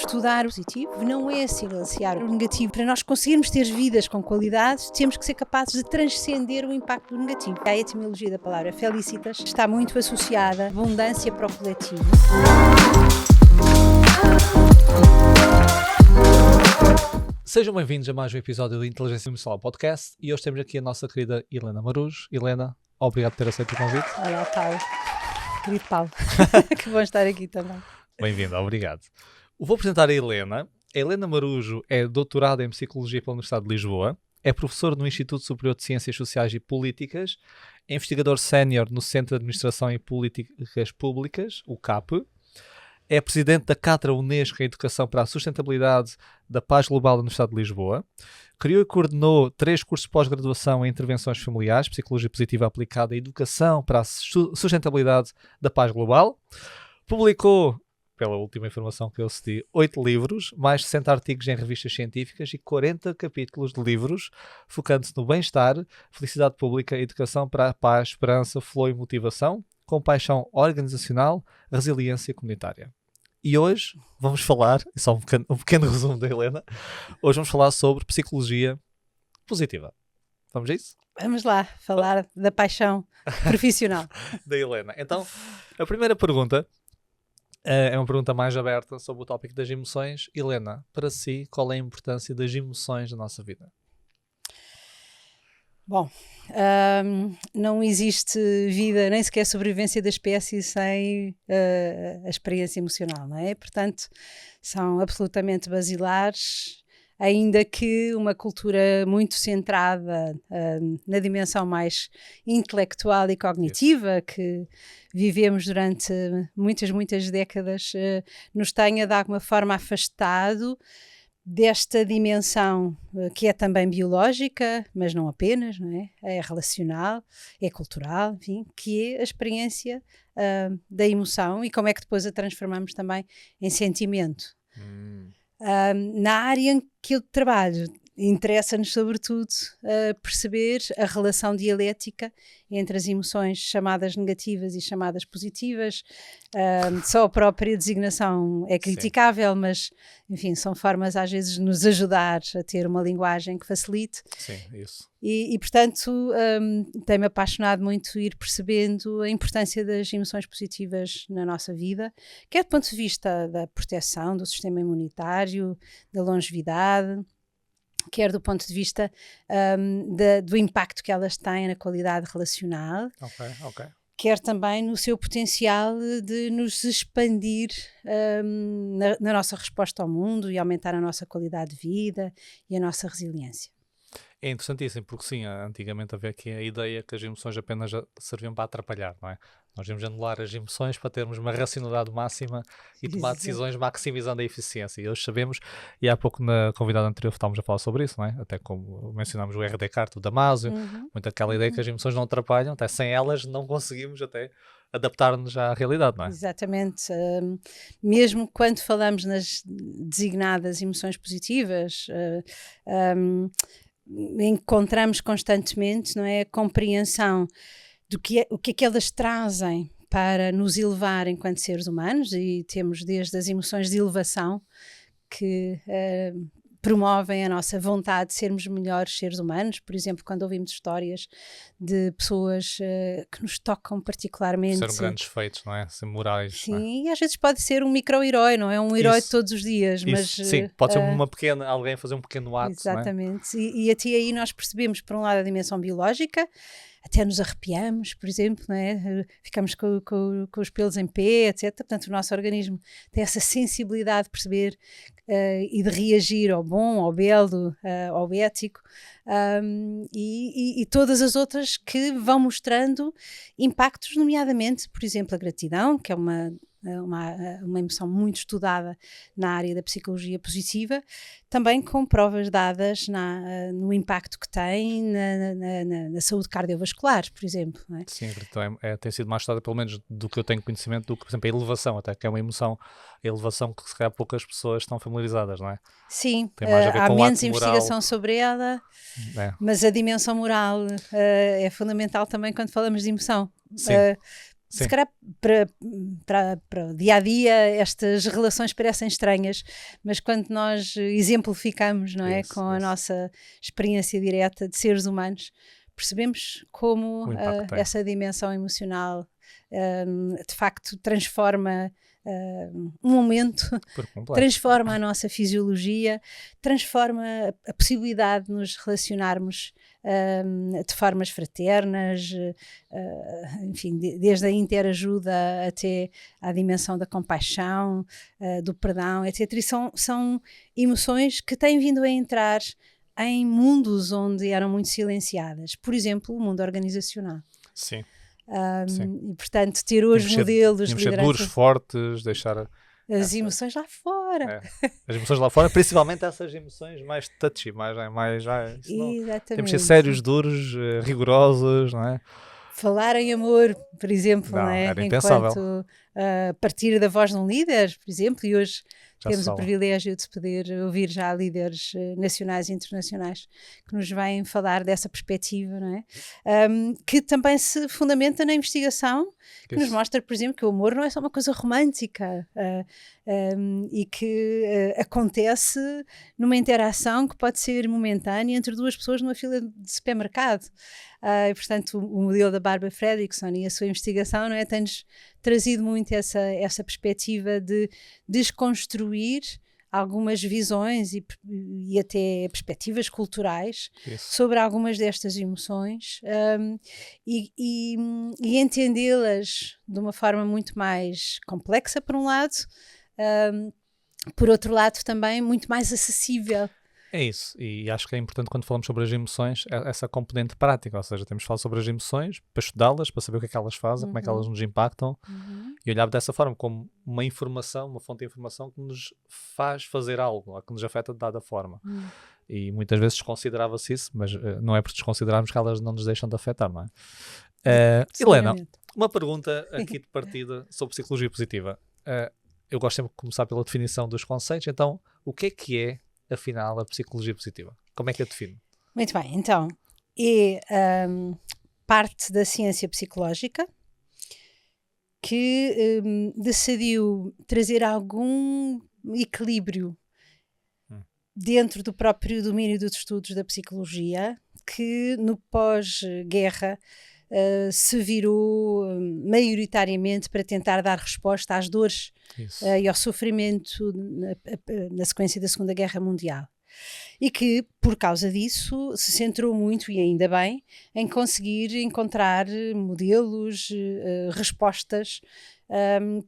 estudar o positivo não é silenciar o negativo. Para nós conseguirmos ter vidas com qualidade, temos que ser capazes de transcender o impacto do negativo. A etimologia da palavra felicitas está muito associada à abundância para o coletivo. Sejam bem-vindos a mais um episódio do Inteligência Emocional Podcast e hoje temos aqui a nossa querida Helena Marujo. Helena, obrigado por ter aceito o convite. Olá, Paulo. Querido Paulo. Que bom estar aqui também. Bem-vinda, obrigado. Vou apresentar a Helena. A Helena Marujo é doutorada em Psicologia pela Universidade de Lisboa, é professora no Instituto Superior de Ciências Sociais e Políticas, é investigador sénior no Centro de Administração e Políticas Públicas, o CAP, é presidente da Cátedra Unesco em Educação para a Sustentabilidade da Paz Global da Universidade de Lisboa, criou e coordenou 3 cursos de pós-graduação em Intervenções Familiares, Psicologia Positiva Aplicada e Educação para a Sustentabilidade da Paz Global, publicou, pela última informação que eu cedi, 8 livros, mais de 60 artigos em revistas científicas e 40 capítulos de livros, focando-se no bem-estar, felicidade pública, educação para a paz, esperança, flow e motivação, compaixão organizacional, resiliência comunitária. E hoje vamos falar, só um pequeno resumo da Helena, hoje vamos falar sobre psicologia positiva. Vamos a isso? Vamos lá, falar da paixão profissional. Da Helena. Então, a primeira pergunta é uma pergunta mais aberta sobre o tópico das emoções. Helena, para si, qual é a importância das emoções na nossa vida? Bom, não existe vida, nem sequer sobrevivência da espécie sem a experiência emocional, não é? Portanto, são absolutamente basilares, ainda que uma cultura muito centrada na dimensão mais intelectual e cognitiva que vivemos durante muitas décadas, nos tenha de alguma forma afastado desta dimensão que é também biológica, mas não apenas, não é? É relacional, é cultural, enfim, que é a experiência da emoção e como é que depois a transformamos também em sentimento. Na área em que eu trabalho, interessa-nos sobretudo perceber a relação dialética entre as emoções chamadas negativas e chamadas positivas. Só a própria designação é criticável, mas enfim, são formas às vezes de nos ajudar a ter uma linguagem que facilite. Sim, isso. E portanto, tem-me apaixonado muito ir percebendo a importância das emoções positivas na nossa vida, quer do ponto de vista da proteção do sistema imunitário, da longevidade, quer do ponto de vista do impacto que elas têm na qualidade relacional, quer também no seu potencial de nos expandir na nossa resposta ao mundo e aumentar a nossa qualidade de vida e a nossa resiliência. É interessantíssimo, porque sim, antigamente havia aqui a ideia que as emoções apenas serviam para atrapalhar, não é? Nós devemos anular as emoções para termos uma racionalidade máxima e tomar decisões maximizando a eficiência. E hoje sabemos, e há pouco na convidada anterior estávamos a falar sobre isso, não é? Até como mencionámos o R. Descartes, o Damasio, muito aquela ideia que as emoções não atrapalham, até sem elas não conseguimos até adaptar-nos à realidade, não é? Exatamente. Mesmo quando falamos nas designadas emoções positivas, encontramos constantemente, não é, a compreensão do o que é que elas trazem para nos elevar enquanto seres humanos, e temos desde as emoções de elevação que promovem a nossa vontade de sermos melhores seres humanos. Por exemplo, quando ouvimos histórias de pessoas que nos tocam particularmente. Serão grandes feitos, não é? Ser morais. Sim, não é? E às vezes pode ser um micro-herói, não é? Um herói de todos os dias. Mas, sim, pode ser alguém fazer um pequeno ato. Exatamente. Não é? E até aí nós percebemos, por um lado, a dimensão biológica, até nos arrepiamos, por exemplo, não é? Ficamos com os pelos em pé, etc. Portanto, o nosso organismo tem essa sensibilidade de perceber e de reagir ao bom, ao belo, ao ético, e todas as outras que vão mostrando impactos, nomeadamente, por exemplo, a gratidão, que é uma emoção muito estudada na área da psicologia positiva, também com provas dadas no impacto que tem na saúde cardiovascular, por exemplo. Não é? Sim, então tem sido mais estudada, pelo menos do que eu tenho conhecimento, do que, por exemplo, a elevação, até que é uma emoção, a elevação que se calhar poucas pessoas estão familiarizadas, não é? Sim, tem mais a ver há com menos o ato investigação moral. sobre ela, mas a dimensão moral é fundamental também quando falamos de emoção. Sim. Se calhar para o dia a dia estas relações parecem estranhas, mas quando nós exemplificamos, não é, com a nossa experiência direta de seres humanos, percebemos como essa dimensão emocional de facto transforma um momento, transforma a nossa fisiologia, transforma a possibilidade de nos relacionarmos de formas fraternas, enfim, desde a interajuda até à dimensão da compaixão, do perdão, etc. E são emoções que têm vindo a entrar em mundos onde eram muito silenciadas. Por exemplo, o mundo organizacional. Sim. E portanto ter hoje modelos de liderança, duros, fortes, deixar as emoções lá fora, as emoções lá fora, principalmente essas emoções mais touchy, mais exatamente. Temos que ser sérios, duros, rigorosos, não é? Falar em amor, por exemplo, não é? Era impensável. Enquanto partir da voz de um líder, por exemplo, e hoje temos o privilégio de poder ouvir já líderes nacionais e internacionais que nos vêm falar dessa perspectiva, não é? Que também se fundamenta na investigação, que nos mostra, por exemplo, que o amor não é só uma coisa romântica e que acontece numa interação que pode ser momentânea entre duas pessoas numa fila de supermercado. E, portanto, o modelo da Barbara Fredrickson e a sua investigação, não é, tem-nos trazido muito essa perspectiva de desconstruir algumas visões e até perspectivas culturais sobre algumas destas emoções e entendê-las de uma forma muito mais complexa, por um lado, por outro lado também muito mais acessível. É isso, e acho que é importante quando falamos sobre as emoções, essa componente prática, ou seja, temos de falar sobre as emoções para estudá-las, para saber o que é que elas fazem, como é que elas nos impactam e olhar dessa forma como uma informação, uma fonte de informação que nos faz fazer algo, que nos afeta de dada forma. E muitas vezes desconsiderava-se isso, mas não é por desconsiderarmos que elas não nos deixam de afetar, não é? Helena, uma pergunta aqui de partida sobre psicologia positiva. Eu gosto sempre de começar pela definição dos conceitos, então o que é afinal a psicologia positiva? Como é que a define? Muito bem, então é parte da ciência psicológica que decidiu trazer algum equilíbrio dentro do próprio domínio dos estudos da psicologia, que no pós-guerra se virou maioritariamente para tentar dar resposta às dores e ao sofrimento na sequência da Segunda Guerra Mundial. E que, por causa disso, se centrou muito, e ainda bem, em conseguir encontrar modelos, respostas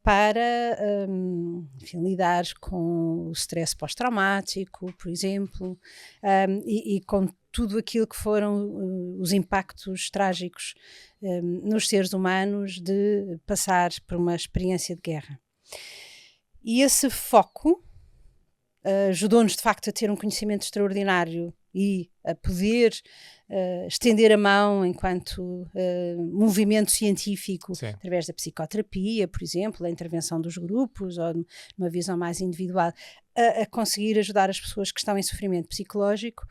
para enfim, lidar com o stress pós-traumático, por exemplo, e com tudo aquilo que foram os impactos trágicos nos seres humanos de passar por uma experiência de guerra. E esse foco ajudou-nos de facto a ter um conhecimento extraordinário e a poder estender a mão enquanto movimento científico através da psicoterapia, por exemplo, a intervenção dos grupos ou numa visão mais individual, a conseguir ajudar as pessoas que estão em sofrimento psicológico.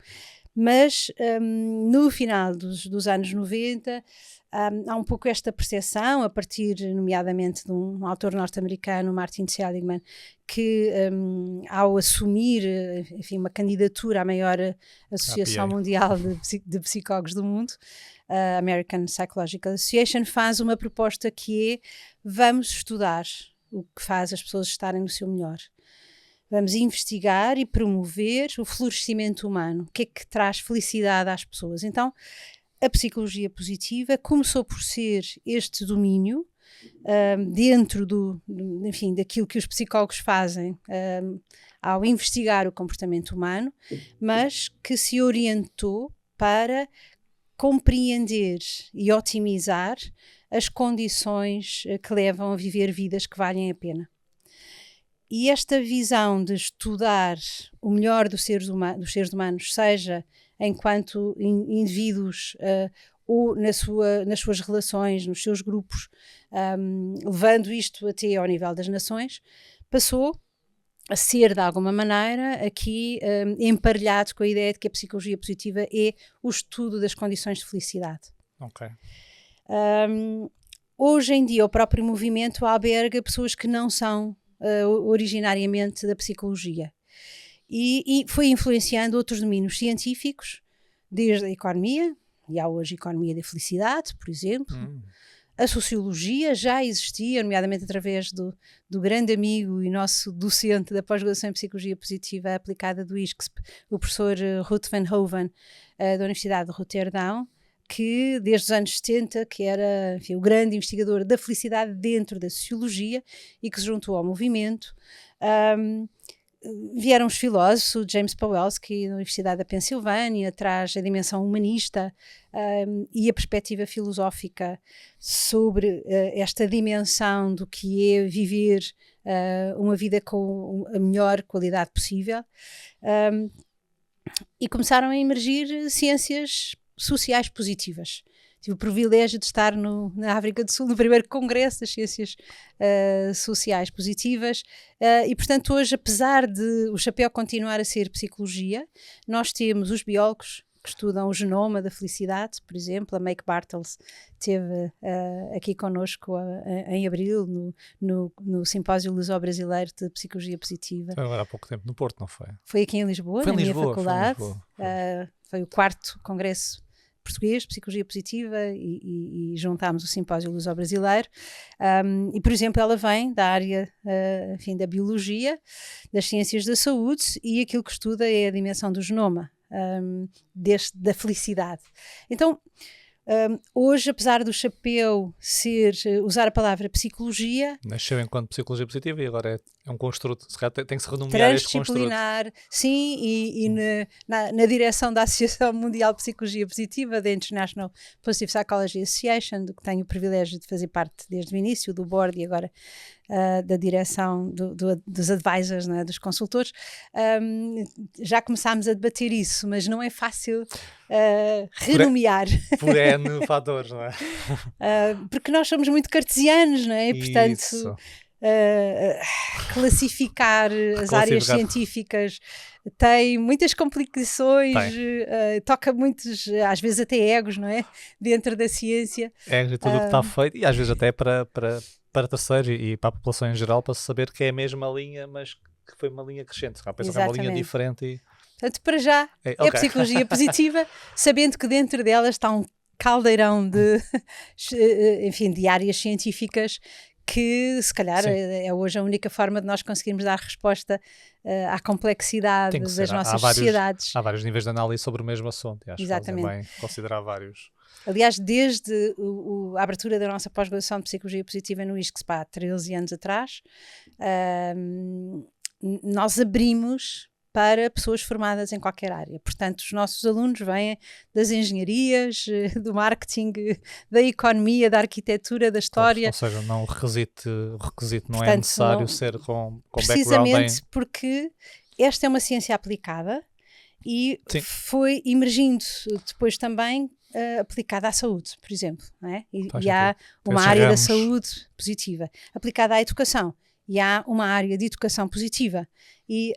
Mas no final dos anos 90 há um pouco esta percepção, a partir nomeadamente de um autor norte-americano, Martin Seligman, que ao assumir enfim, uma candidatura à maior associação mundial de psicólogos do mundo, a American Psychological Association, faz uma proposta que é: vamos estudar o que faz as pessoas estarem no seu melhor. Vamos investigar e promover o florescimento humano. O que é que traz felicidade às pessoas? Então, a psicologia positiva começou por ser este domínio dentro enfim, daquilo que os psicólogos fazem ao investigar o comportamento humano, mas que se orientou para compreender e otimizar as condições que levam a viver vidas que valem a pena. E esta visão de estudar o melhor dos seres humanos, seja enquanto indivíduos ou nas suas relações, nos seus grupos, levando isto até ao nível das nações, passou a ser, de alguma maneira, aqui emparelhado com a ideia de que a psicologia positiva é o estudo das condições de felicidade. Ok. hoje em dia o próprio movimento alberga pessoas que não são originariamente da psicologia e foi influenciando outros domínios científicos, desde a economia, e há hoje economia da felicidade, por exemplo. A sociologia já existia, nomeadamente através do grande amigo e nosso docente da pós-graduação em Psicologia Positiva aplicada do ISCSP, o professor Ruud van Hoven, da Universidade de Roterdão, que desde os anos 70, que era, enfim, o grande investigador da felicidade dentro da sociologia e que se juntou ao movimento. Vieram os filósofos, o James Pawelski, da Universidade da Pensilvânia, traz a dimensão humanista e a perspectiva filosófica sobre esta dimensão do que é viver uma vida com a melhor qualidade possível. E começaram a emergir ciências sociais positivas. Tive o privilégio de estar na África do Sul no primeiro congresso das ciências sociais positivas e, portanto, hoje, apesar de o chapéu continuar a ser psicologia, nós temos os biólogos que estudam o genoma da felicidade, por exemplo. A Make Bartels esteve aqui connosco em abril no Simpósio Luso-Brasileiro de Psicologia Positiva. Foi agora há pouco tempo no Porto, não foi? Foi aqui em Lisboa, foi na em minha faculdade. Foi o 4º congresso português, Psicologia Positiva, e juntámos o Simpósio Luso-Brasileiro. E, por exemplo, ela vem da área enfim, da biologia, das ciências da saúde, e aquilo que estuda é a dimensão do genoma, da felicidade. Então, hoje, apesar do chapéu usar a palavra psicologia... Nasceu enquanto psicologia positiva e agora é um construto, se calhar tem que se renomear este construto. Transdisciplinar, sim, e na direção da Associação Mundial de Psicologia Positiva, da International Positive Psychology Association, do que tenho o privilégio de fazer parte desde o início, do board e agora da direção dos advisors, né, dos consultores. Já começámos a debater isso, mas não é fácil renomear. Por N fatores, não é? Porque nós somos muito cartesianos, não é? E, portanto... Isso. Classificar as áreas científicas tem muitas complicações, toca muitos, às vezes até egos, não é? Dentro da ciência. Egos e tudo o que está feito, e às vezes até para terceiros e para a população em geral, para se saber que é a mesma linha, mas que foi uma linha crescente. Pensa que é uma linha diferente. E... Portanto, para já é psicologia positiva, sabendo que dentro dela está um caldeirão de áreas científicas que se calhar é hoje a única forma de nós conseguirmos dar resposta à complexidade das nossas sociedades. Há vários níveis de análise sobre o mesmo assunto, e acho que fazem bem considerar vários. Aliás, desde a abertura da nossa pós-graduação de Psicologia Positiva no ISCSP há 13 anos atrás, nós abrimos para pessoas formadas em qualquer área. Portanto, os nossos alunos vêm das engenharias, do marketing, da economia, da arquitetura, da história. Ou seja, não, o requisito não é necessário ser com precisamente background porque esta é uma ciência aplicada e foi emergindo depois também aplicada à saúde, por exemplo. Não é? E há uma área da saúde positiva. Aplicada à educação. E há uma área de educação positiva e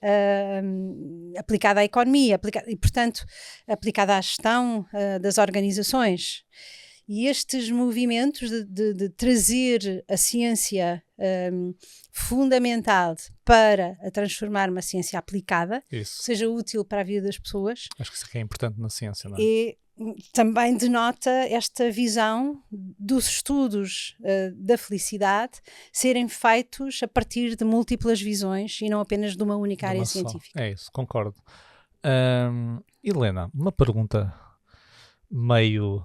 aplicada à economia, e, portanto, aplicada à gestão das organizações. E estes movimentos de trazer a ciência fundamental para a transformar uma ciência aplicada, que seja útil para a vida das pessoas. Acho que isso é importante na ciência, não é? E também denota esta visão dos estudos da felicidade serem feitos a partir de múltiplas visões e não apenas de uma única área científica. É isso, concordo. Helena, uma pergunta meio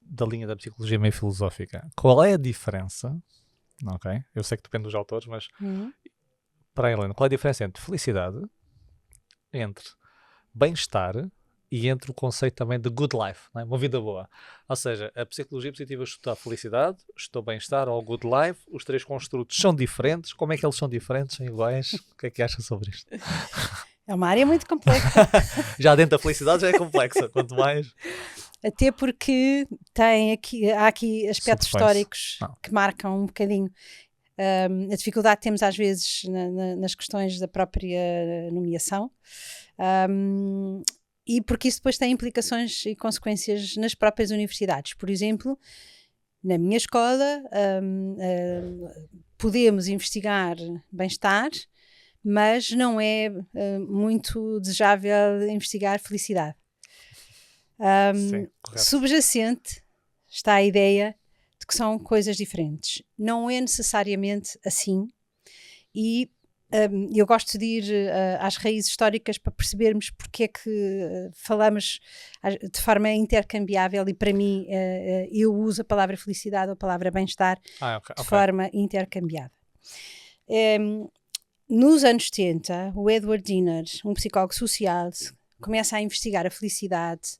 da linha da psicologia, meio filosófica. Qual é a diferença? Ok, eu sei que depende dos autores, mas para a Helena, qual é a diferença entre felicidade, entre bem-estar e entre o conceito também de good life, não é? Uma vida boa? Ou seja, a psicologia positiva estuda a felicidade, estuda o bem-estar ou o good life, os três construtos são diferentes, como é que eles são diferentes, são iguais? O que é que achas sobre isto? É uma área muito complexa. Já dentro da felicidade já é complexa, quanto mais... Até porque há aqui aspectos históricos que marcam um bocadinho a dificuldade que temos às vezes nas questões da própria nomeação. E porque isso depois tem implicações e consequências nas próprias universidades. Por exemplo, na minha escola podemos investigar bem-estar, mas não é muito desejável investigar felicidade. Sim, correto. Subjacente está a ideia de que são coisas diferentes. Não é necessariamente assim, e eu gosto de ir às raízes históricas para percebermos porque é que falamos de forma intercambiável, e para mim eu uso a palavra felicidade ou a palavra bem-estar de forma intercambiável. Nos anos 70, o Edward Diener, um psicólogo social, começa a investigar a felicidade,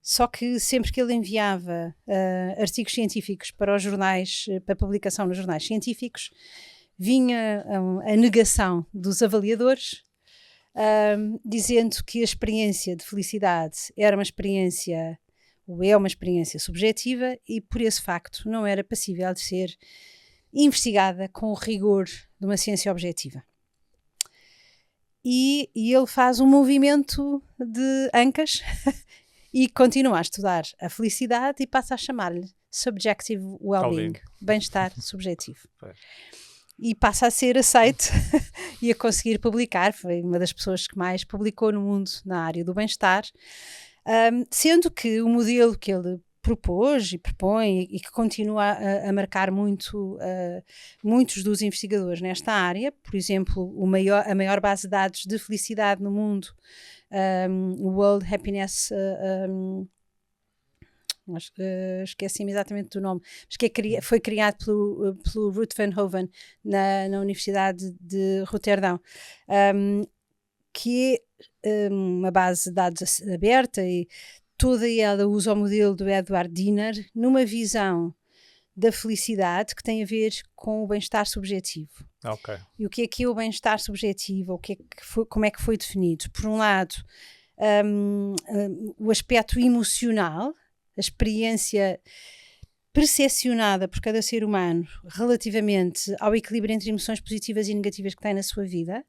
só que sempre que ele enviava artigos científicos para os jornais, para publicação nos jornais científicos, vinha a negação dos avaliadores, dizendo que a experiência de felicidade era uma experiência, ou é uma experiência subjetiva, e por esse facto não era passível de ser investigada com o rigor de uma ciência objetiva. E ele faz um movimento de ancas e continua a estudar a felicidade e passa a chamar-lhe Subjective Wellbeing, bem-estar subjetivo. E passa a ser aceito e a conseguir publicar. Foi uma das pessoas que mais publicou no mundo na área do bem-estar, sendo que o modelo que ele propôs e propõe e que continua a marcar muitos dos investigadores nesta área, por exemplo, a maior base de dados de felicidade no mundo, o World Happiness, esqueci-me exatamente do nome, mas que foi criado pelo Ruud van Hoven na Universidade de Roterdão, que é uma base de dados aberta, e toda ela usa o modelo do Edward Diener numa visão da felicidade que tem a ver com o bem-estar subjetivo. Okay. E o que é o bem-estar subjetivo? Como é que foi definido? Por um lado, o aspecto emocional, a experiência percepcionada por cada ser humano relativamente ao equilíbrio entre emoções positivas e negativas que tem na sua vida.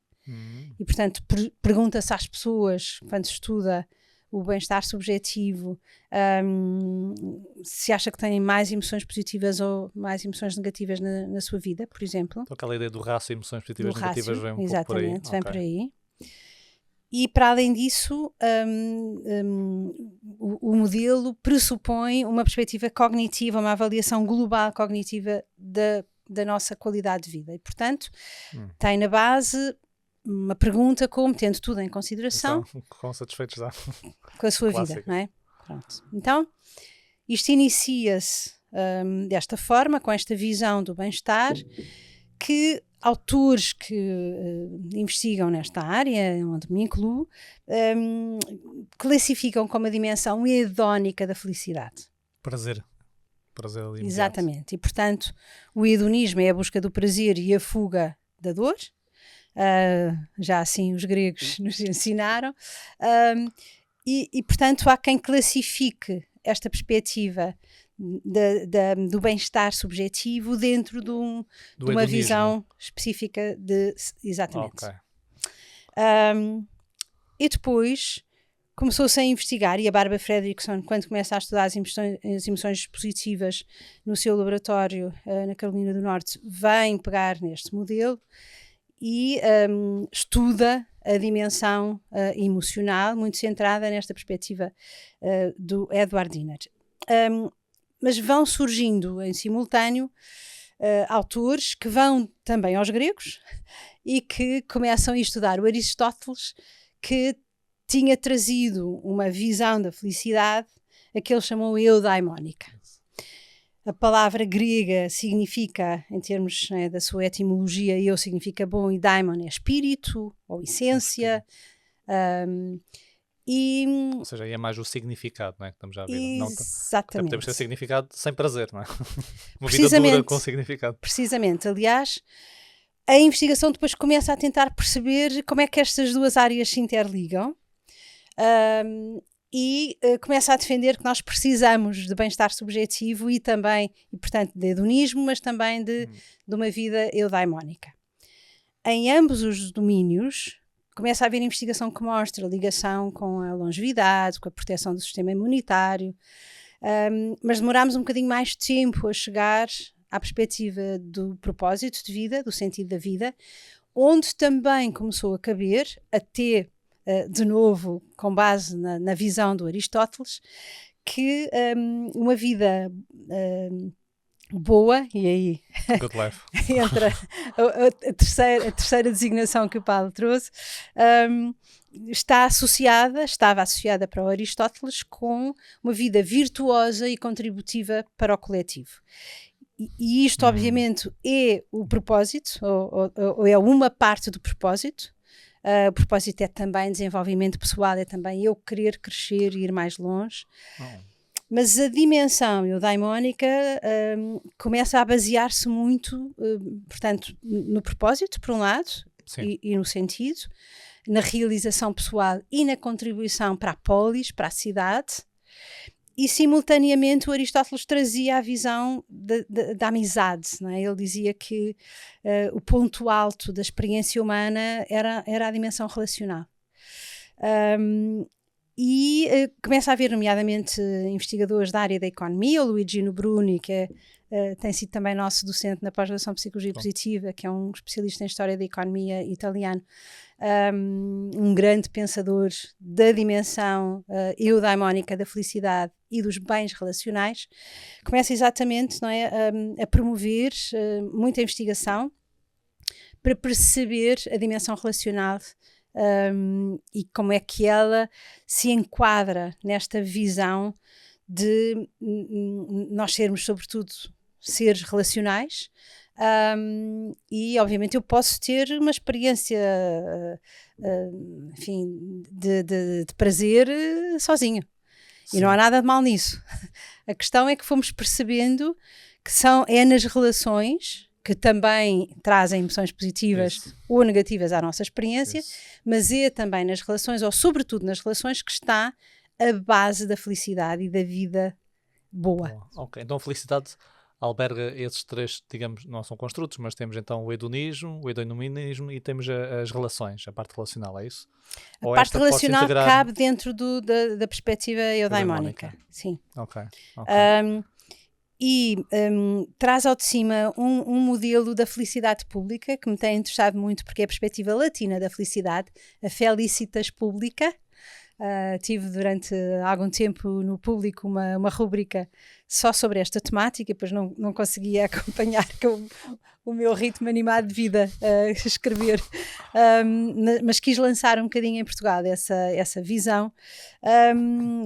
E, portanto, pergunta-se às pessoas, quando se estuda o bem-estar subjetivo, se acha que têm mais emoções positivas ou mais emoções negativas na sua vida, por exemplo. Então, aquela ideia do rácio, emoções positivas e negativas, vem um pouco por aí. Exatamente, vem por aí. E, para além disso, o modelo pressupõe uma perspectiva cognitiva, uma avaliação global cognitiva da nossa qualidade de vida. E, portanto, tem na base uma pergunta como, tendo tudo em consideração, com satisfeitos já com a sua vida, não é? Pronto. Então, isto inicia-se desta forma, com esta visão do bem-estar, que autores que investigam nesta área, onde me incluo, classificam como a dimensão hedónica da felicidade. Prazer imediato. Exatamente. E, portanto, o hedonismo é a busca do prazer e a fuga da dor. Já assim os gregos nos ensinaram, e portanto há quem classifique esta perspectiva do bem-estar subjetivo dentro de uma visão específica exatamente. Okay. E depois começou-se a investigar, e a Barbara Fredrickson, quando começa a estudar as emoções positivas no seu laboratório na Carolina do Norte, vem pegar neste modelo e estuda a dimensão emocional, muito centrada nesta perspectiva do Edward Diener. Mas vão surgindo em simultâneo autores que vão também aos gregos e que começam a estudar o Aristóteles, que tinha trazido uma visão da felicidade a que ele chamou eudaimónica. A palavra grega significa, em termos da sua etimologia, eu significa bom, e daimon é espírito ou essência. Ou seja, aí é mais o significado, não é? Que estamos já a ver. Exatamente. Não temos ter significado sem prazer, não é? Uma vida dura com significado. Precisamente. Aliás, a investigação depois começa a tentar perceber como é que estas duas áreas se interligam. E começa a defender que nós precisamos de bem-estar subjetivo e também, e portanto, de hedonismo, mas também de uma vida eudaimónica. Em ambos os domínios, começa a haver investigação que mostra a ligação com a longevidade, com a proteção do sistema imunitário, Mas demorámos um bocadinho mais de tempo a chegar à perspectiva do propósito de vida, do sentido da vida, onde também começou a caber, até de novo com base na visão do Aristóteles, que uma vida boa, e aí entra a terceira designação que o Paulo trouxe, estava associada para o Aristóteles com uma vida virtuosa e contributiva para o coletivo. E isto, obviamente, é o propósito, ou é uma parte do propósito. O propósito é também desenvolvimento pessoal, é também eu querer crescer e ir mais longe. Mas a dimensão eudaimónica começa a basear-se muito, portanto, no propósito, por um lado, e no sentido, na realização pessoal e na contribuição para a polis, para a cidade. E, simultaneamente, o Aristóteles trazia a visão da amizade. Não é? Ele dizia que o ponto alto da experiência humana era a dimensão relacional. Começa a haver, nomeadamente, investigadores da área da economia, o Luigino Bruni, que tem sido também nosso docente na pós-graduação de Psicologia Positiva, que é um especialista em História da Economia italiano, um grande pensador da dimensão eudaimónica da felicidade e dos bens relacionais, começa exatamente, não é, a promover muita investigação para perceber a dimensão relacional e como é que ela se enquadra nesta visão de nós sermos, sobretudo, seres relacionais. E obviamente eu posso ter uma experiência enfim, de prazer sozinho. Sim. E não há nada de mal nisso. A questão é que fomos percebendo que é nas relações que também trazem emoções positivas ou negativas à nossa experiência, mas é também nas relações, ou sobretudo nas relações, que está a base da felicidade e da vida boa. Ok, então a felicidade alberga esses três, digamos, não são construtos, mas temos então o hedonismo, o eudaimonismo e temos as relações, a parte relacional, é isso? A parte relacional cabe dentro da perspectiva eudaimónica. Sim. Ok. Traz ao de cima um modelo da felicidade pública que me tem interessado muito, porque é a perspectiva latina da felicidade, a felicitas publica. Tive durante algum tempo no Público uma rúbrica só sobre esta temática, depois não conseguia acompanhar com o meu ritmo animado de vida a escrever, mas quis lançar um bocadinho em Portugal essa visão.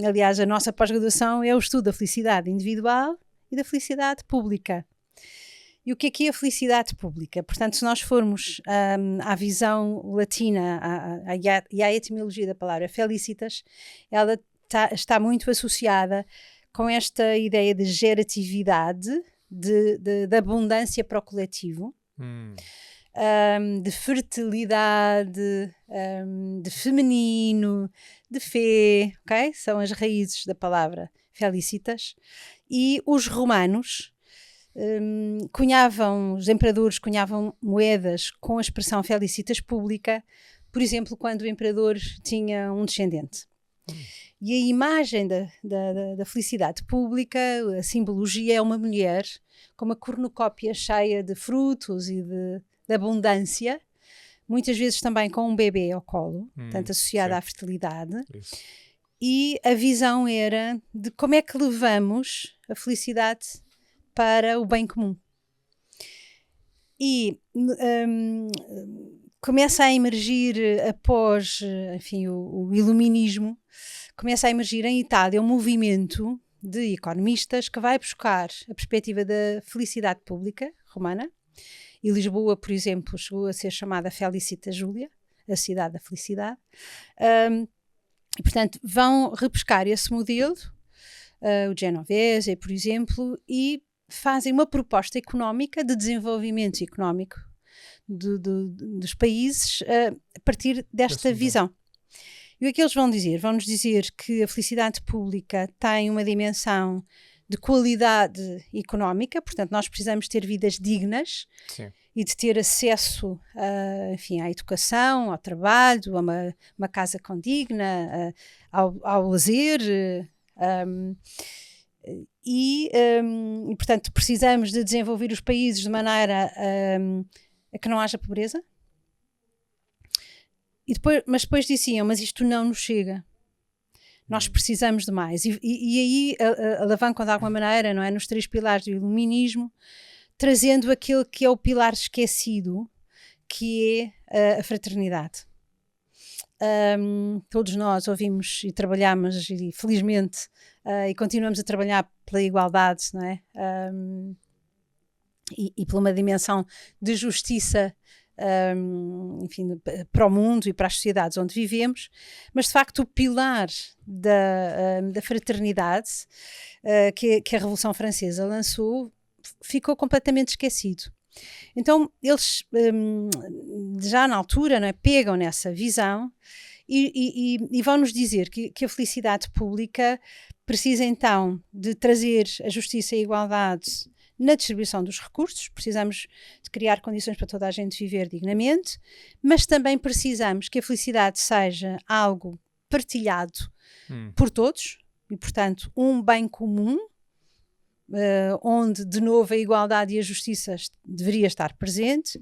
Aliás, a nossa pós-graduação é o estudo da felicidade individual e da felicidade pública. E o que é a felicidade pública? Portanto, se nós formos à visão latina e à etimologia da palavra felicitas, ela está muito associada com esta ideia de geratividade, de abundância para o coletivo, de fertilidade, de feminino, de fé, ok? São as raízes da palavra felicitas. E os romanos os imperadores cunhavam moedas com a expressão felicitas pública, por exemplo, quando o imperador tinha um descendente. E a imagem da felicidade pública, a simbologia, é uma mulher com uma cornucópia cheia de frutos e de abundância, muitas vezes também com um bebê ao colo, portanto associada à fertilidade. Isso. E a visão era de como é que levamos a felicidade para o bem comum. E começa a emergir, após o iluminismo, começa a emergir em Itália um movimento de economistas que vai buscar a perspectiva da felicidade pública romana. E Lisboa, por exemplo, chegou a ser chamada Felicita Júlia, a cidade da felicidade. E, portanto, vão repescar esse modelo, o Genovese, por exemplo, e fazem uma proposta económica de desenvolvimento económico dos países a partir desta visão. E o que eles vão dizer? Vão-nos dizer que a felicidade pública tem uma dimensão de qualidade económica, portanto nós precisamos ter vidas dignas. Sim. E de ter acesso à educação, ao trabalho, a uma casa condigna, ao lazer. E, portanto, precisamos de desenvolver os países de maneira a que não haja pobreza. Mas depois diziam, mas isto não nos chega. Nós precisamos de mais. E aí alavancam de alguma maneira, não é, nos 3 pilares do iluminismo, trazendo aquele que é o pilar esquecido, que é a fraternidade. Todos nós ouvimos e trabalhamos, e felizmente, e continuamos a trabalhar pela igualdade, não é? E por uma dimensão de justiça, enfim, para o mundo e para as sociedades onde vivemos, mas de facto o pilar da fraternidade que a Revolução Francesa lançou ficou completamente esquecido. Então eles já na altura, não é, pegam nessa visão e vão nos dizer que a felicidade pública precisa então de trazer a justiça e a igualdade na distribuição dos recursos. Precisamos de criar condições para toda a gente viver dignamente, mas também precisamos que a felicidade seja algo partilhado por todos e, portanto, um bem comum, onde, de novo, a igualdade e a justiça deveria estar presente.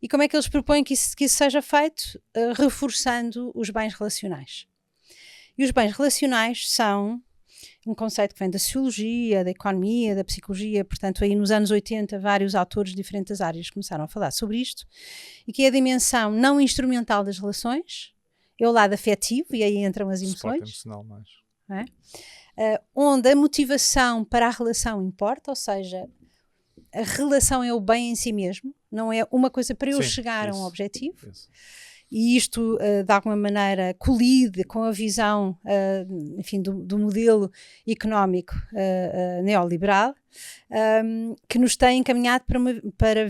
E como é que eles propõem que isso seja feito? Reforçando os bens relacionais. E os bens relacionais são um conceito que vem da sociologia, da economia, da psicologia. Portanto, aí nos anos 80 vários autores de diferentes áreas começaram a falar sobre isto, e que é a dimensão não instrumental das relações, é o lado afetivo, e aí entram as emoções. Suporte emocional mais. Onde a motivação para a relação importa, ou seja, a relação é o bem em si mesmo, não é uma coisa para eu chegar a um objetivo. E isto, de alguma maneira, colide com a visão, enfim, do modelo económico neoliberal, que nos tem encaminhado para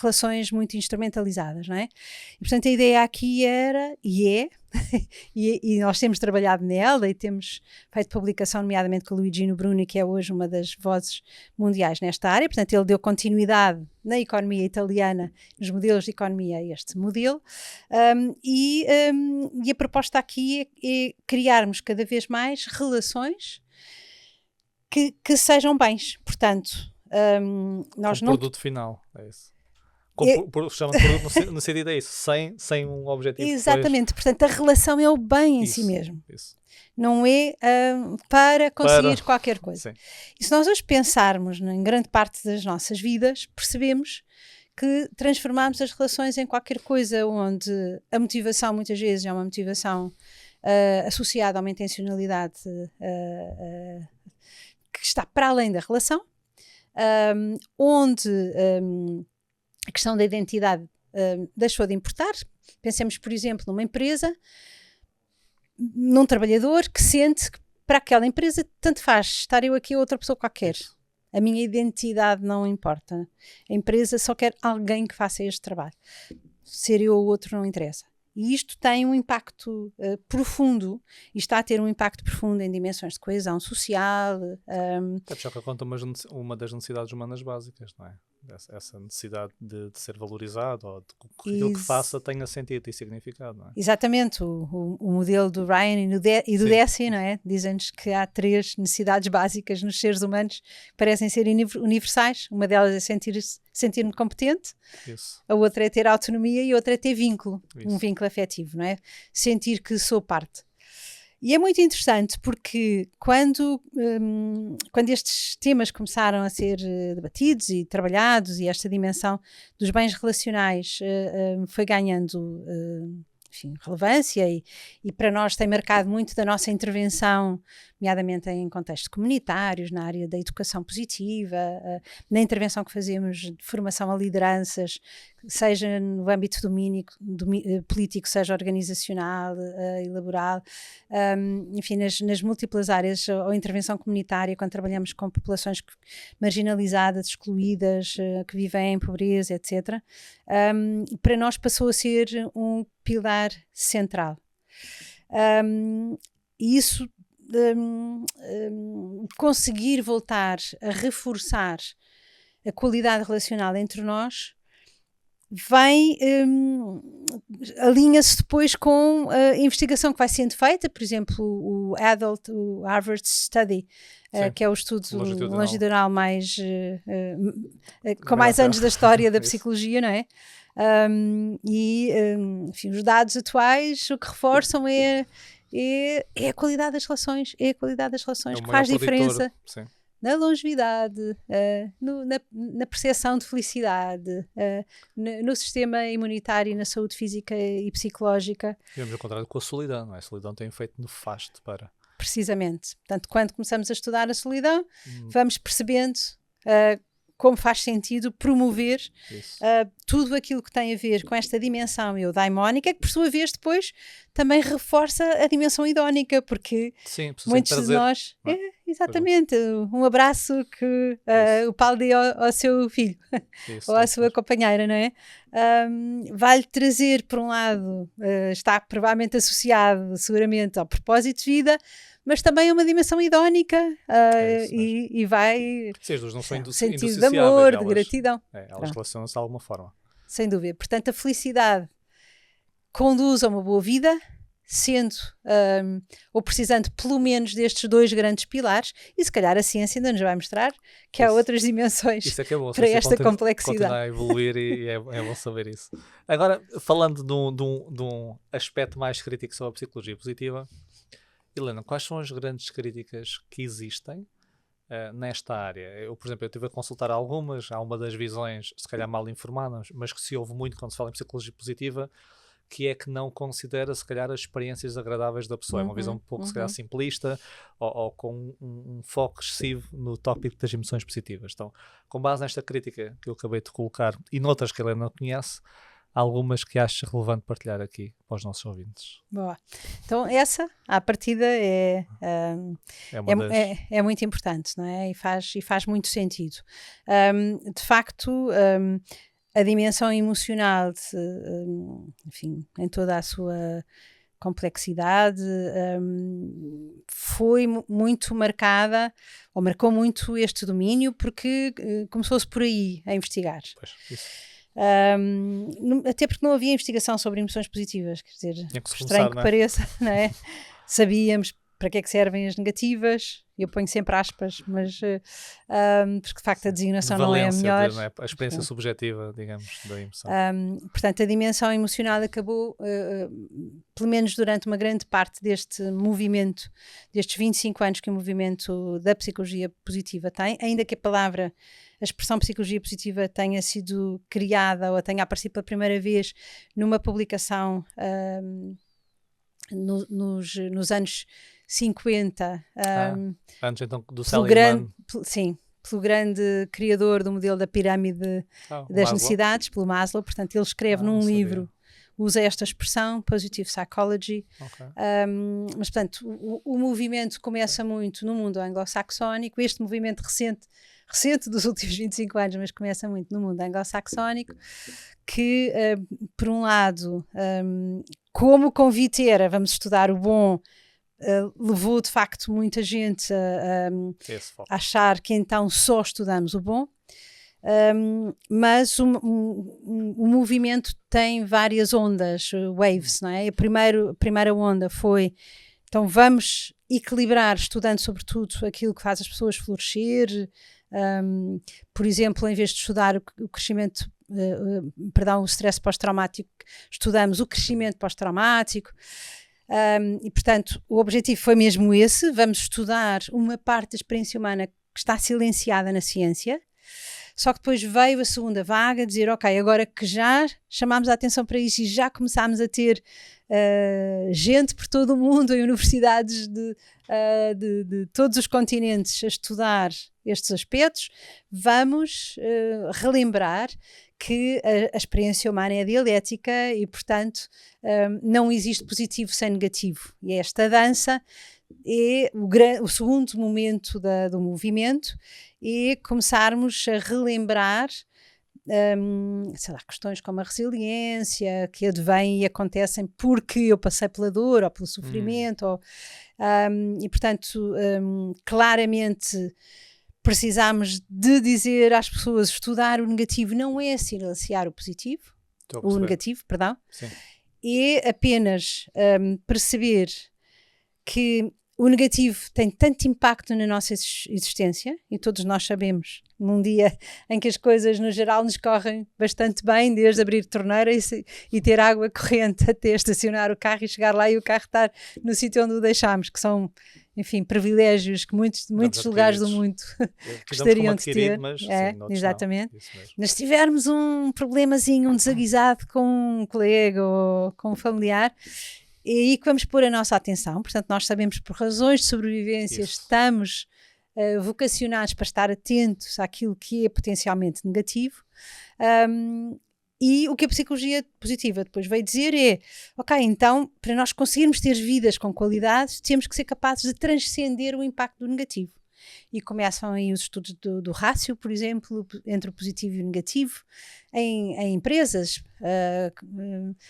relações muito instrumentalizadas, não é? E, portanto, a ideia aqui era, e nós temos trabalhado nela e temos feito publicação, nomeadamente com o Luigino Bruni, que é hoje uma das vozes mundiais nesta área. Portanto, ele deu continuidade na economia italiana, nos modelos de economia a este modelo, e a proposta aqui é criarmos cada vez mais relações que sejam bens. Portanto, nós não... produto final, é isso. Chama de produto no sentido é isso, sem um objetivo. Exatamente, portanto a relação é o bem em si mesmo. Não é para conseguir qualquer coisa. Sim. E se nós hoje pensarmos em grande parte das nossas vidas, percebemos que transformamos as relações em qualquer coisa onde a motivação muitas vezes é uma motivação associada a uma intencionalidade que está para além da relação, onde a questão da identidade deixou de importar. Pensemos, por exemplo, numa empresa, num trabalhador que sente que para aquela empresa tanto faz estar eu aqui ou outra pessoa qualquer. A minha identidade não importa. A empresa só quer alguém que faça este trabalho. Ser eu ou outro não interessa. E isto tem um impacto profundo, e está a ter um impacto profundo em dimensões de coesão social. Já que conta uma das necessidades humanas básicas, não é? Essa necessidade de ser valorizado, ou de que aquilo que faça tenha sentido e significado, não é? Exatamente, o modelo do Ryan e do Deci, não é? Dizem-nos que há 3 necessidades básicas nos seres humanos que parecem ser universais. Uma delas é sentir-me competente, a outra é ter autonomia e a outra é ter vínculo, um vínculo afetivo, não é? Sentir que sou parte. E é muito interessante porque quando estes temas começaram a ser debatidos e trabalhados, e esta dimensão dos bens relacionais foi ganhando enfim, relevância, e para nós tem marcado muito da nossa intervenção, nomeadamente em contextos comunitários, na área da educação positiva, na intervenção que fazemos de formação a lideranças, seja no âmbito político, seja organizacional e laboral, enfim, nas múltiplas áreas, ou intervenção comunitária, quando trabalhamos com populações marginalizadas, excluídas, que vivem em pobreza, etc. Para nós passou a ser um pilar central. E isso, conseguir voltar a reforçar a qualidade relacional entre nós, alinha-se depois com a investigação que vai sendo feita, por exemplo, o Harvard Study, que é o estudo longitudinal mais com mais anos da história da psicologia, não é? Enfim, os dados atuais o que reforçam é a qualidade das relações, que faz diferença. Sim. Na longevidade, na percepção de felicidade, no sistema imunitário, na saúde física e psicológica. Vemos ao contrário com a solidão, não é? A solidão tem um efeito nefasto para... Precisamente. Portanto, quando começamos a estudar a solidão, vamos percebendo como faz sentido promover tudo aquilo que tem a ver com esta dimensão eudaimónica, que por sua vez depois também reforça a dimensão hedónica, porque muitos de nós... Exatamente, um abraço que o pai deu ao seu filho ou à sua companheira, não é? Vai-lhe trazer, por um lado, está provavelmente associado seguramente ao propósito de vida, mas também é uma dimensão hedónica e vai... Sim, as duas não são sentido de amor, de gratidão. Elas relacionam-se de alguma forma. Sem dúvida. Portanto, a felicidade conduz a uma boa vida, sendo ou precisando pelo menos destes dois grandes pilares, e se calhar a ciência ainda nos vai mostrar que há outras dimensões que é bom, para esta complexidade. Continuar a evoluir e é bom saber isso. Agora, falando de um aspecto mais crítico sobre a psicologia positiva, Helena, quais são as grandes críticas que existem nesta área? Eu, por exemplo, estive a consultar algumas, há uma das visões, se calhar mal informadas, mas que se ouve muito quando se fala em psicologia positiva, que é que não considera, se calhar, as experiências agradáveis da pessoa. É uma visão um pouco, se calhar, simplista ou com um foco excessivo no tópico das emoções positivas. Então, com base nesta crítica que eu acabei de colocar e noutras que a Helena não conhece, há algumas que acho relevante partilhar aqui para os nossos ouvintes. Boa. Então, essa, à partida, é muito importante, não é? E faz muito sentido. De facto... a dimensão emocional, enfim, em toda a sua complexidade, foi muito marcada, ou marcou muito este domínio, porque começou-se por aí a investigar. Pois, isso. Até porque não havia investigação sobre emoções positivas, quer dizer, estranho que não é? pareça, não é? Sabíamos para que é que servem as negativas, eu ponho sempre aspas, mas porque de facto a designação não é a melhor. Não é? A experiência subjetiva, digamos, da emoção. Portanto, a dimensão emocional acabou, pelo menos durante uma grande parte deste movimento, destes 25 anos que o movimento da psicologia positiva tem, ainda que a expressão psicologia positiva tenha sido criada ou tenha aparecido pela primeira vez numa publicação nos anos 50, antes então do Seligman. Sim, pelo grande criador do modelo da pirâmide das necessidades, pelo Maslow. Portanto, ele escreve num livro, usa esta expressão, Positive Psychology. Mas, portanto, o movimento começa muito no mundo anglo-saxónico, este movimento recente dos últimos 25 anos, mas começa muito no mundo anglo-saxónico, que, por um lado, como o convite era, vamos estudar o bom, levou de facto muita gente a achar que então só estudamos o bom, mas o movimento tem várias ondas, waves, não é? A primeira onda foi, então vamos equilibrar estudando sobretudo aquilo que faz as pessoas florescer, por exemplo, em vez de estudar o crescimento, o stress pós-traumático, estudamos o crescimento pós-traumático. E portanto o objetivo foi mesmo esse, vamos estudar uma parte da experiência humana que está silenciada na ciência, só que depois veio a segunda vaga dizer, ok, agora que já chamámos a atenção para isso e já começámos a ter gente por todo o mundo em universidades de todos os continentes a estudar estes aspectos, vamos relembrar que a experiência humana é dialética e, portanto, não existe positivo sem negativo. E esta dança é o segundo momento do movimento, e começarmos a relembrar questões como a resiliência, que advêm e acontecem porque eu passei pela dor ou pelo sofrimento, e, portanto, claramente precisamos de dizer às pessoas, estudar o negativo não é silenciar o positivo, o negativo, perdão, Sim. é apenas perceber que o negativo tem tanto impacto na nossa existência, e todos nós sabemos, num dia em que as coisas no geral nos correm bastante bem, desde abrir torneira e ter água corrente até estacionar o carro e chegar lá e o carro estar no sítio onde o deixámos, que são, enfim, privilégios que muitos lugares do mundo gostariam de ter. Mas, sim, exatamente. Mas se tivermos um problemazinho, um desaguisado com um colega ou com um familiar, é aí que vamos pôr a nossa atenção. Portanto, nós sabemos, por razões de sobrevivência, estamos vocacionados para estar atentos àquilo que é potencialmente negativo. E o que a psicologia positiva depois veio dizer é, ok, então, para nós conseguirmos ter vidas com qualidade, temos que ser capazes de transcender o impacto do negativo. E começam aí os estudos do rácio, por exemplo, entre o positivo e o negativo, em empresas,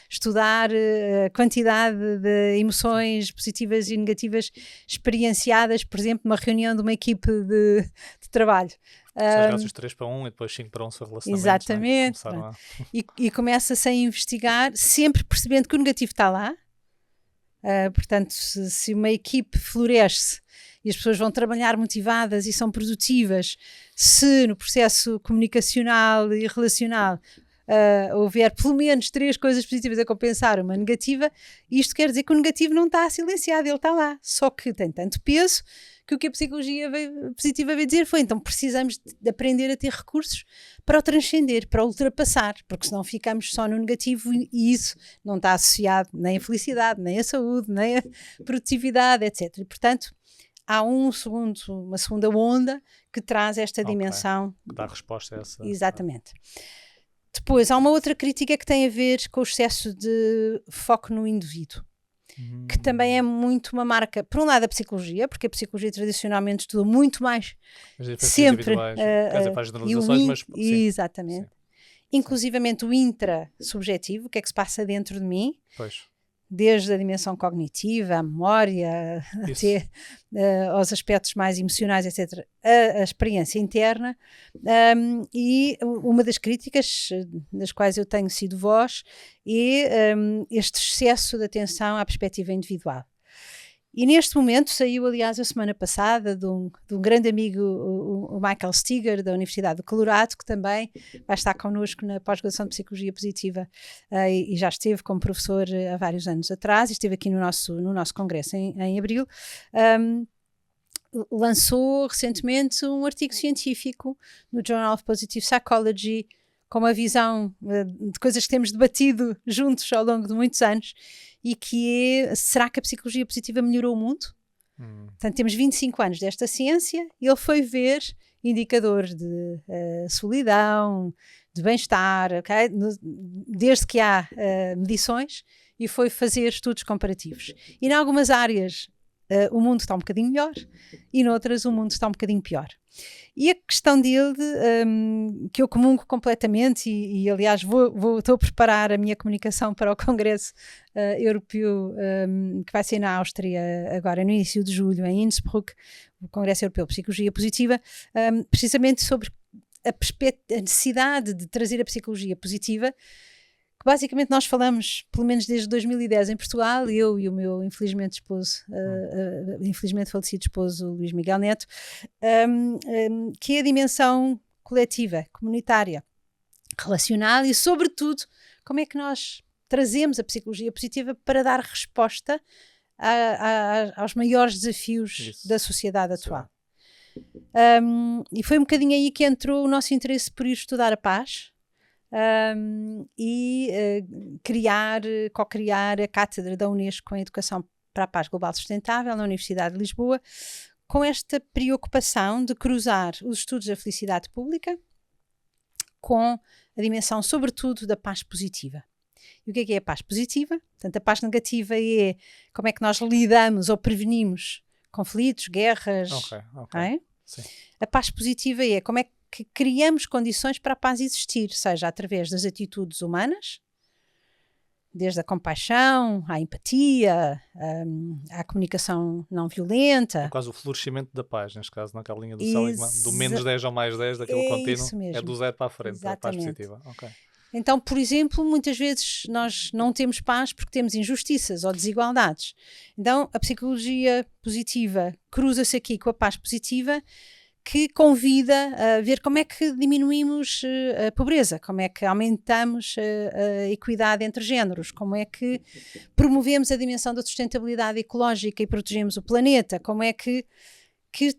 estudar a quantidade de emoções positivas e negativas experienciadas, por exemplo, numa reunião de uma equipe de trabalho. São rácios 3-1 e depois 5-1 sobre relacionamentos. Exatamente. E começa-se a investigar, sempre percebendo que o negativo está lá. Portanto, se uma equipe floresce e as pessoas vão trabalhar motivadas e são produtivas, se no processo comunicacional e relacional houver pelo menos 3 coisas positivas a compensar uma negativa, isto quer dizer que o negativo não está silenciado, ele está lá, só que tem tanto peso que o que a psicologia positiva veio dizer foi, então precisamos de aprender a ter recursos para o transcender, para o ultrapassar, porque senão ficamos só no negativo e isso não está associado nem à felicidade, nem à saúde, nem à produtividade, etc. E, portanto, há uma segunda onda que traz esta dimensão. Que dá resposta a essa. Exatamente. Depois, há uma outra crítica que tem a ver com o excesso de foco no indivíduo, que também é muito uma marca, por um lado, a psicologia, porque a psicologia tradicionalmente estudou muito mais sempre faz generalizações, mas sim. Exatamente. Sim. Inclusivamente o intrasubjetivo, o que é que se passa dentro de mim. Pois. Desde a dimensão cognitiva, a memória, até aos aspectos mais emocionais, etc., a experiência interna. E uma das críticas das quais eu tenho sido voz é este excesso de atenção à perspectiva individual. E neste momento saiu, aliás, a semana passada, de um grande amigo, o Michael Steger, da Universidade do Colorado, que também vai estar connosco na pós-graduação de Psicologia Positiva e já esteve como professor há vários anos atrás, e esteve aqui no nosso congresso em abril. Lançou recentemente um artigo científico no Journal of Positive Psychology, com uma visão de coisas que temos debatido juntos ao longo de muitos anos, e que é, será que a psicologia positiva melhorou o mundo? Portanto, temos 25 anos desta ciência, e ele foi ver indicadores de solidão, de bem-estar, okay? Desde que há medições, e foi fazer estudos comparativos. E em algumas áreas o mundo está um bocadinho melhor, e noutras o mundo está um bocadinho pior. E a questão dele, que eu comungo completamente, e aliás estou a preparar a minha comunicação para o Congresso Europeu, que vai ser na Áustria agora no início de julho, em Innsbruck, o Congresso Europeu de Psicologia Positiva, precisamente sobre a necessidade de trazer a psicologia positiva, que basicamente nós falamos, pelo menos desde 2010 em Portugal, eu e o meu infelizmente falecido esposo Luís Miguel Neto, que é a dimensão coletiva, comunitária, relacional, e sobretudo como é que nós trazemos a psicologia positiva para dar resposta aos maiores desafios da sociedade atual. E foi um bocadinho aí que entrou o nosso interesse por ir estudar a paz, e co-criar a Cátedra da Unesco em Educação para a Paz Global Sustentável na Universidade de Lisboa, com esta preocupação de cruzar os estudos da felicidade pública com a dimensão, sobretudo, da paz positiva. E o que é a paz positiva? Portanto, a paz negativa é como é que nós lidamos ou prevenimos conflitos, guerras. Ok. Sim. A paz positiva é como é que criamos condições para a paz existir, seja através das atitudes humanas, desde a compaixão, à empatia, à comunicação não violenta. É quase o florescimento da paz, neste caso, naquela linha do Seligman, do menos 10 ao mais 10, daquele contínuo, é do 0 para a frente, a paz positiva. Okay. Então, por exemplo, muitas vezes nós não temos paz porque temos injustiças ou desigualdades. Então, a psicologia positiva cruza-se aqui com a paz positiva, que convida a ver como é que diminuímos a pobreza, como é que aumentamos a equidade entre géneros, como é que promovemos a dimensão da sustentabilidade ecológica e protegemos o planeta, como é que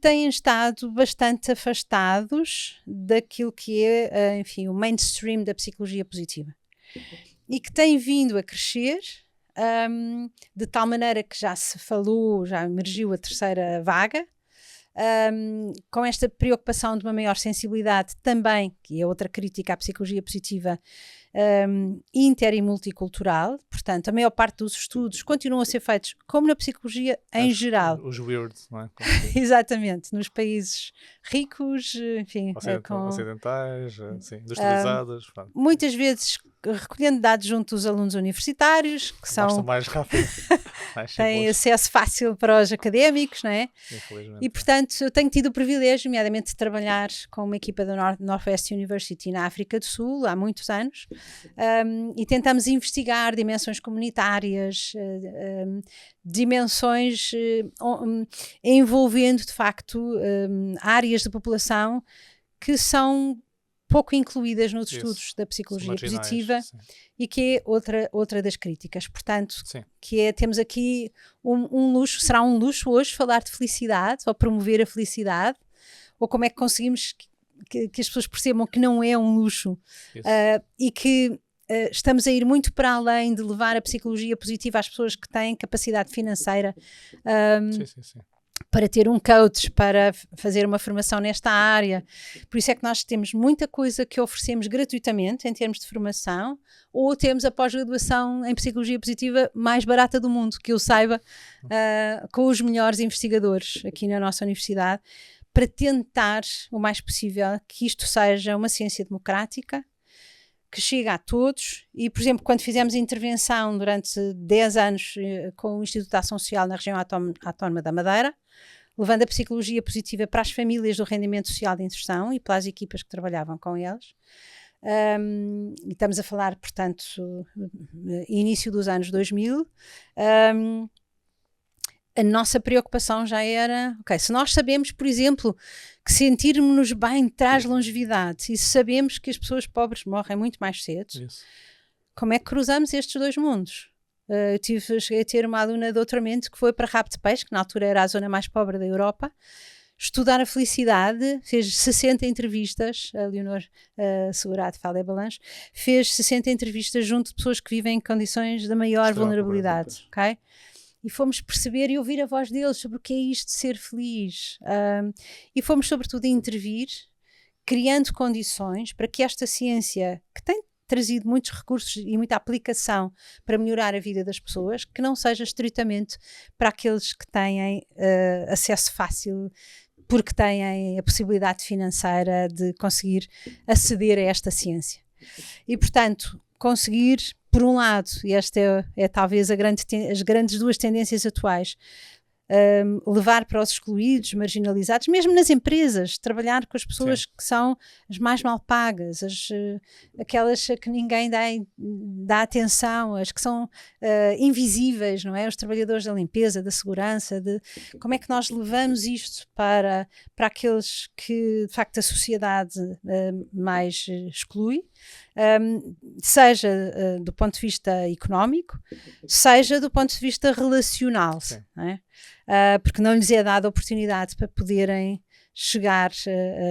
têm estado bastante afastados daquilo que é, enfim, o mainstream da psicologia positiva. E que têm vindo a crescer, de tal maneira que já se falou, já emergiu a terceira vaga, com esta preocupação de uma maior sensibilidade também, que é outra crítica à psicologia positiva, inter e multicultural. Portanto, a maior parte dos estudos continuam a ser feitos como na psicologia em geral. Os weirds, não é? Exatamente, nos países ricos, enfim, ocidentais, sim, industrializados. Muitas vezes recolhendo dados junto dos alunos universitários, que são mais rápido, têm acesso fácil para os académicos, não é? E portanto eu tenho tido o privilégio, nomeadamente, de trabalhar com uma equipa da Northwest University na África do Sul há muitos anos, e tentamos investigar dimensões comunitárias, dimensões envolvendo de facto áreas de população que são pouco incluídas nos estudos da psicologia positiva, e que é outra das críticas. Portanto, temos aqui um luxo, será um luxo hoje falar de felicidade, ou promover a felicidade, ou como é que conseguimos que as pessoas percebam que não é um luxo, e que estamos a ir muito para além de levar a psicologia positiva às pessoas que têm capacidade financeira, para ter um coach, para fazer uma formação nesta área. Por isso é que nós temos muita coisa que oferecemos gratuitamente em termos de formação, ou temos a pós-graduação em psicologia positiva mais barata do mundo, que eu saiba, com os melhores investigadores aqui na nossa universidade, para tentar o mais possível que isto seja uma ciência democrática, que chega a todos. E, por exemplo, quando fizemos intervenção durante 10 anos com o Instituto de Ação Social na região autónoma da Madeira, levando a psicologia positiva para as famílias do rendimento social de inserção e pelas equipas que trabalhavam com eles, e estamos a falar, portanto, início dos anos 2000, a nossa preocupação já era, se nós sabemos, por exemplo, que sentirmos-nos bem traz longevidade, e sabemos que as pessoas pobres morrem muito mais cedo, como é que cruzamos estes dois mundos? Eu cheguei a ter uma aluna de doutoramento que foi para Rabo de Peixe, que na altura era a zona mais pobre da Europa, estudar a felicidade, fez 60 entrevistas, a Leonor Segurado Fale Balanço, fez 60 entrevistas junto de pessoas que vivem em condições da maior vulnerabilidade, ok? E fomos perceber e ouvir a voz deles sobre o que é isto de ser feliz. E fomos, sobretudo, a intervir, criando condições para que esta ciência, que tem trazido muitos recursos e muita aplicação para melhorar a vida das pessoas, que não seja estritamente para aqueles que têm acesso fácil, porque têm a possibilidade financeira de conseguir aceder a esta ciência. E, portanto, conseguir, por um lado, e esta é talvez as grandes duas tendências atuais, levar para os excluídos, marginalizados, mesmo nas empresas, trabalhar com as pessoas que são as mais mal pagas, aquelas a que ninguém dá atenção, as que são invisíveis, não é? Os trabalhadores da limpeza, da segurança, como é que nós levamos isto para aqueles que, de facto, a sociedade mais exclui, seja do ponto de vista económico, seja do ponto de vista relacional, não é? Porque não lhes é dada a oportunidade para poderem chegar,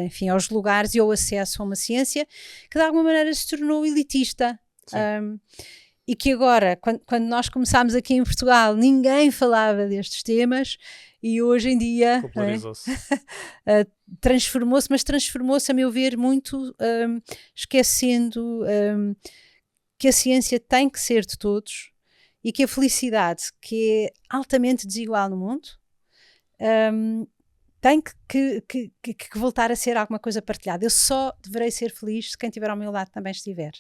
enfim, aos lugares e ao acesso a uma ciência que de alguma maneira se tornou elitista. E que agora, quando nós começámos aqui em Portugal, ninguém falava destes temas, e hoje em dia popularizou-se. Transformou-se, a meu ver, muito esquecendo que a ciência tem que ser de todos, e que a felicidade, que é altamente desigual no mundo, tem que voltar a ser alguma coisa partilhada. Eu só deverei ser feliz se quem estiver ao meu lado também estiver.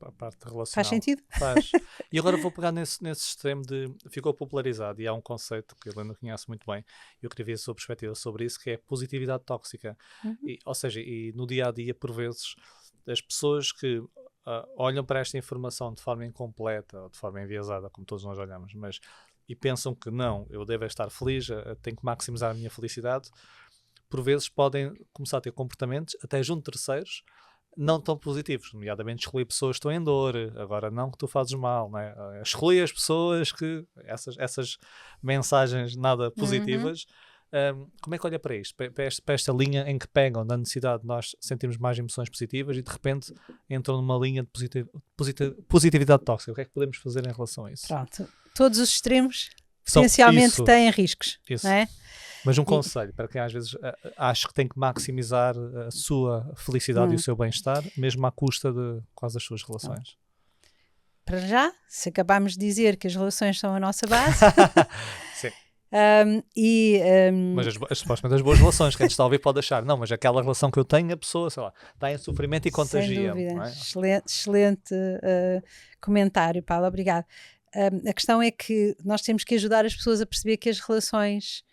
A parte relacional. Faz sentido? Faz. E agora vou pegar nesse extremo de... Ficou popularizado, e há um conceito que a Helena conhece muito bem, e eu queria ver a sua perspectiva sobre isso, que é a positividade tóxica. Ou seja, no dia-a-dia, por vezes, as pessoas que olham para esta informação de forma incompleta ou de forma enviesada, como todos nós olhamos, e pensam que não, eu devo estar feliz, tenho que maximizar a minha felicidade, por vezes podem começar a ter comportamentos, até junto de terceiros, não tão positivos, nomeadamente escolher pessoas que estão em dor, agora não que tu fazes mal, não é? Escolher as pessoas que, essas mensagens nada positivas. Como é que olha para isto? Para esta linha em que pegam da necessidade de nós sentirmos mais emoções positivas e de repente entram numa linha de positividade tóxica. O que é que podemos fazer em relação a isso? Pronto. Todos os extremos potencialmente têm riscos. Isso. Não é? Mas um conselho para quem às vezes acha que tem que maximizar a sua felicidade e o seu bem-estar, mesmo à custa de quase as suas relações. Para já, se acabarmos de dizer que as relações são a nossa base. Sim. Mas supostamente as boas relações, quem está a ouvir pode achar, não, mas aquela relação que eu tenho, a pessoa, sei lá, está em sofrimento e contagia. Sem dúvida. Não é? Excelente comentário, Paulo, obrigado. A questão é que nós temos que ajudar as pessoas a perceber que as relações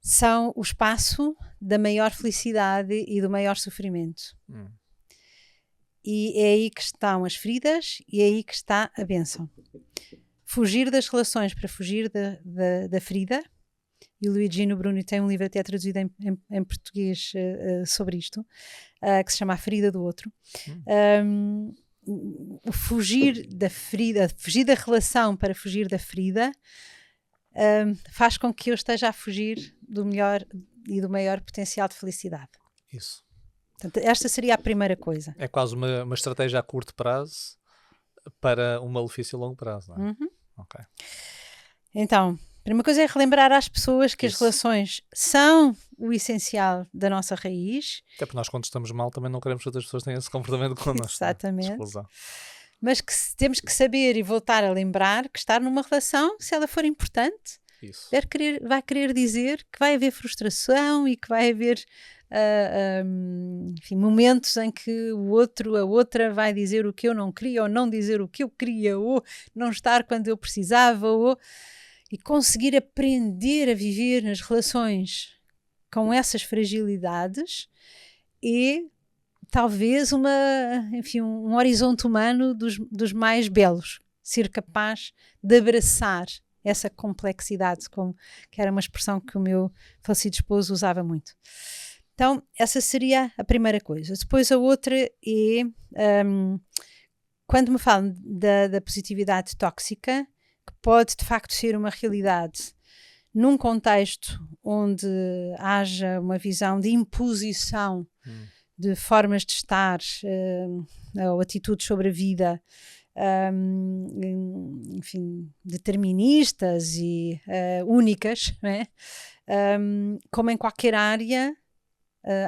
são o espaço da maior felicidade e do maior sofrimento. E é aí que estão as feridas e é aí que está a bênção. Fugir das relações para fugir da ferida, e o Luigino Bruni tem um livro até traduzido em português sobre isto, que se chama A Ferida do Outro. Fugir da ferida, fugir da relação para fugir da ferida, faz com que eu esteja a fugir do melhor e do maior potencial de felicidade. Isso. Portanto, esta seria a primeira coisa. É quase uma estratégia a curto prazo para um malefício a longo prazo, não é? Okay. Então, a primeira coisa é relembrar às pessoas que as relações são o essencial da nossa raiz. Até porque nós, quando estamos mal, também não queremos que outras pessoas tenham esse comportamento connosco. Exatamente. Mas que temos que saber e voltar a lembrar que estar numa relação, se ela for importante, vai querer dizer que vai haver frustração e que vai haver enfim, momentos em que o outro, a outra vai dizer o que eu não queria, ou não dizer o que eu queria, ou não estar quando eu precisava, e conseguir aprender a viver nas relações com essas fragilidades e talvez um horizonte humano dos mais belos, ser capaz de abraçar essa complexidade, que era uma expressão que o meu falecido esposo usava muito. Então, essa seria a primeira coisa. Depois a outra é, quando me falam da positividade tóxica, que pode de facto ser uma realidade num contexto onde haja uma visão de imposição de formas de estar ou atitudes sobre a vida, enfim, deterministas e únicas, não é? Como em qualquer área,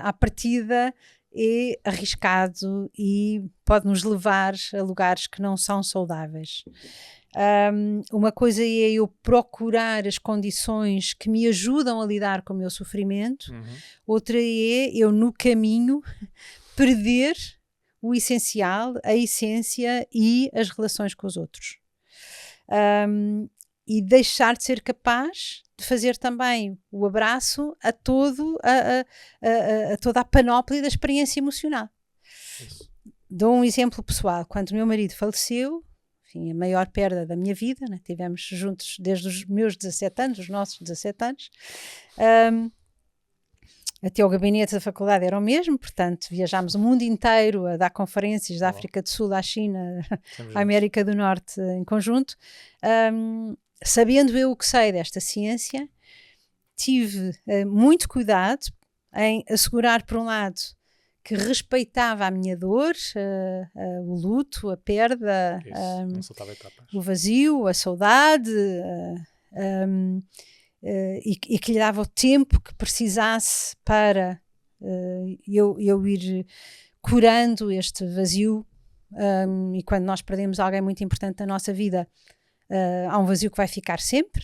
à partida é arriscado e pode nos levar a lugares que não são saudáveis. Uma coisa é eu procurar as condições que me ajudam a lidar com o meu sofrimento, outra é eu no caminho perder o essencial, a essência e as relações com os outros. E deixar de ser capaz de fazer também o abraço a toda a panóplia da experiência emocional. Isso. Dou um exemplo pessoal. Quando o meu marido faleceu, enfim, a maior perda da minha vida, né? Tivemos juntos desde os meus 17 anos, os nossos 17 anos, até o gabinete da faculdade era o mesmo, portanto viajámos o mundo inteiro a dar conferências da África do Sul à China, à América do Norte em conjunto. Sabendo eu o que sei desta ciência, tive muito cuidado em assegurar, por um lado, que respeitava a minha dor, o luto, a perda, o vazio, a saudade, e que lhe dava o tempo que precisasse para eu ir curando este vazio. E quando nós perdemos alguém muito importante na nossa vida, há um vazio que vai ficar sempre,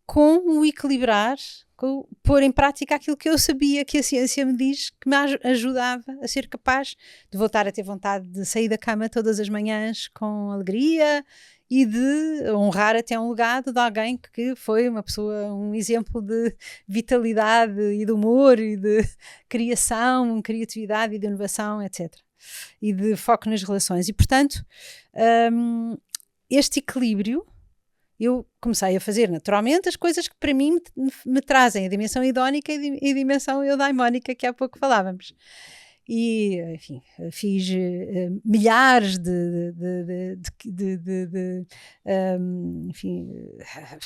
com o equilibrar, com pôr em prática aquilo que eu sabia que a ciência me diz que me ajudava a ser capaz de voltar a ter vontade de sair da cama todas as manhãs com alegria e de honrar até um legado de alguém que foi uma pessoa, um exemplo de vitalidade e de humor e de criação, criatividade e de inovação, etc. e de foco nas relações. E, portanto, este equilíbrio, eu comecei a fazer naturalmente as coisas que para mim me trazem a dimensão hedónica e a dimensão eudaimónica que há pouco falávamos. E, enfim, fiz milhares de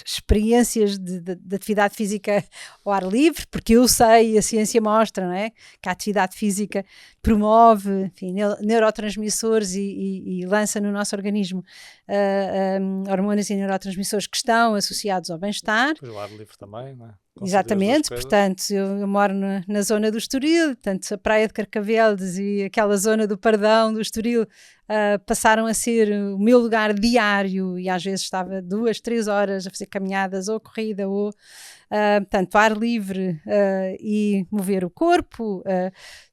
experiências de atividade física ao ar livre, porque eu sei, a ciência mostra, não é, que a atividade física promove, enfim, neurotransmissores e lança no nosso organismo hormonas e neurotransmissores que estão associados ao bem-estar. Pois o ar livre também, não é? Exatamente, portanto, eu moro na zona do Estoril, portanto, a praia de Carcavelos e aquela zona do Pardão, do Estoril, passaram a ser o meu lugar diário, e às vezes estava 2, 3 horas a fazer caminhadas ou corrida, ou, portanto, ar livre e mover o corpo,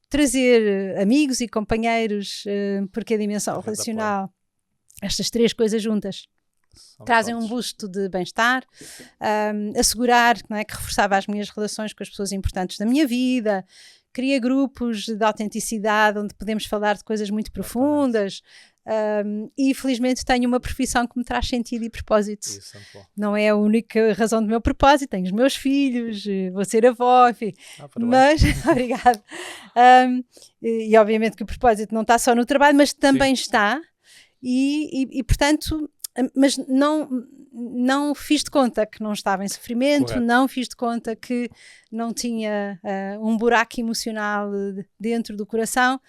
trazer amigos e companheiros, porque a dimensão relacional, estas 3 coisas juntas, trazem um busto de bem-estar, assegurar, não é, que reforçava as minhas relações com as pessoas importantes da minha vida, cria grupos de autenticidade onde podemos falar de coisas muito profundas, e felizmente tenho uma profissão que me traz sentido e propósito. Isso, não é a única razão do meu propósito, tenho os meus filhos, vou ser avó, enfim, mas obrigada. E obviamente que o propósito não está só no trabalho, mas também está, e portanto, mas não fiz de conta que não estava em sofrimento, correto, não fiz de conta que não tinha um buraco emocional dentro do coração,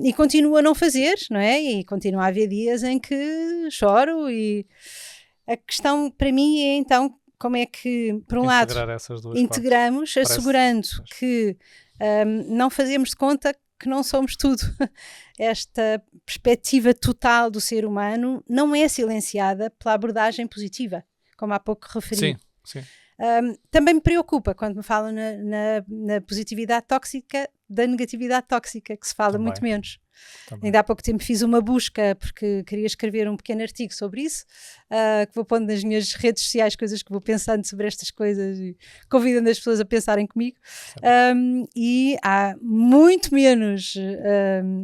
e continuo a não fazer, não é? E continuo a haver dias em que choro, e a questão para mim é então como é que, por um lado, integramos, assegurando que não fazemos de conta que não somos tudo. Esta perspectiva total do ser humano não é silenciada pela abordagem positiva, como há pouco referi. Sim, sim. Também me preocupa quando me falam na positividade tóxica, da negatividade tóxica, que se fala muito menos. Ainda há pouco tempo fiz uma busca porque queria escrever um pequeno artigo sobre isso, que vou pondo nas minhas redes sociais, coisas que vou pensando sobre estas coisas e convidando as pessoas a pensarem comigo, e há muito menos,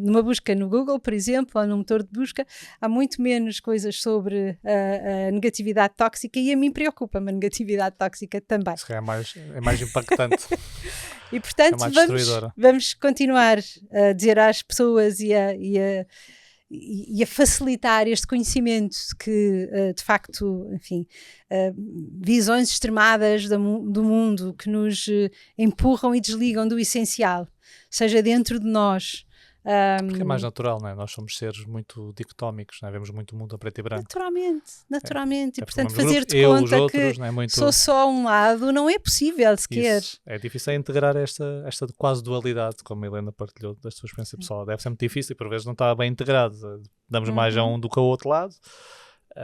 numa busca no Google, por exemplo, ou no motor de busca, há muito menos coisas sobre a negatividade tóxica, e a mim preocupa-me a negatividade tóxica também. Isso é mais impactante. E portanto vamos continuar a dizer às pessoas e a facilitar este conhecimento que de facto, enfim, visões extremadas do mundo que nos empurram e desligam do essencial, seja dentro de nós. Porque é mais natural, não é? Nós somos seres muito dicotómicos, não é? Vemos muito o mundo a preto e branco. Naturalmente. E portanto fazer-te conta outros, que muito... sou só um lado não é possível sequer. Isso. É difícil integrar esta quase dualidade, como a Helena partilhou da sua experiência pessoal. Deve ser muito difícil e por vezes não está bem integrado. Damos mais a um do que ao outro lado,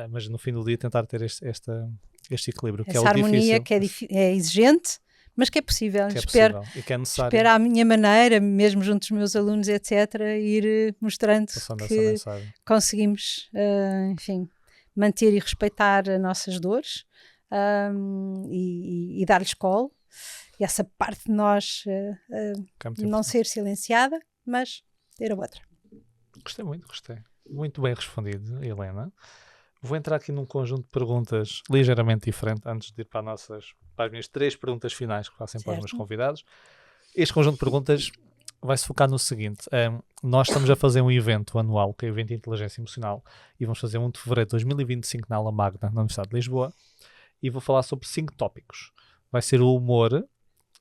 mas no fim do dia tentar ter este equilíbrio. Essa harmonia difícil. que é exigente, mas que é possível. Espero e que é necessário. Espero à minha maneira, mesmo junto dos meus alunos, etc., ir mostrando que conseguimos, enfim, manter e respeitar as nossas dores, e dar-lhes colo, e essa parte de nós não ser silenciada, mas ter a outra. Gostei. Muito bem respondido, Helena. Vou entrar aqui num conjunto de perguntas ligeiramente diferente, antes de ir para as minhas 3 perguntas finais que faço para os meus convidados. Este conjunto de perguntas vai se focar no seguinte: nós estamos a fazer um evento anual, que é o evento de inteligência emocional, e vamos fazer 1 de fevereiro de 2025 na Aula Magna, na Universidade de Lisboa, e vou falar sobre 5 tópicos. Vai ser o humor,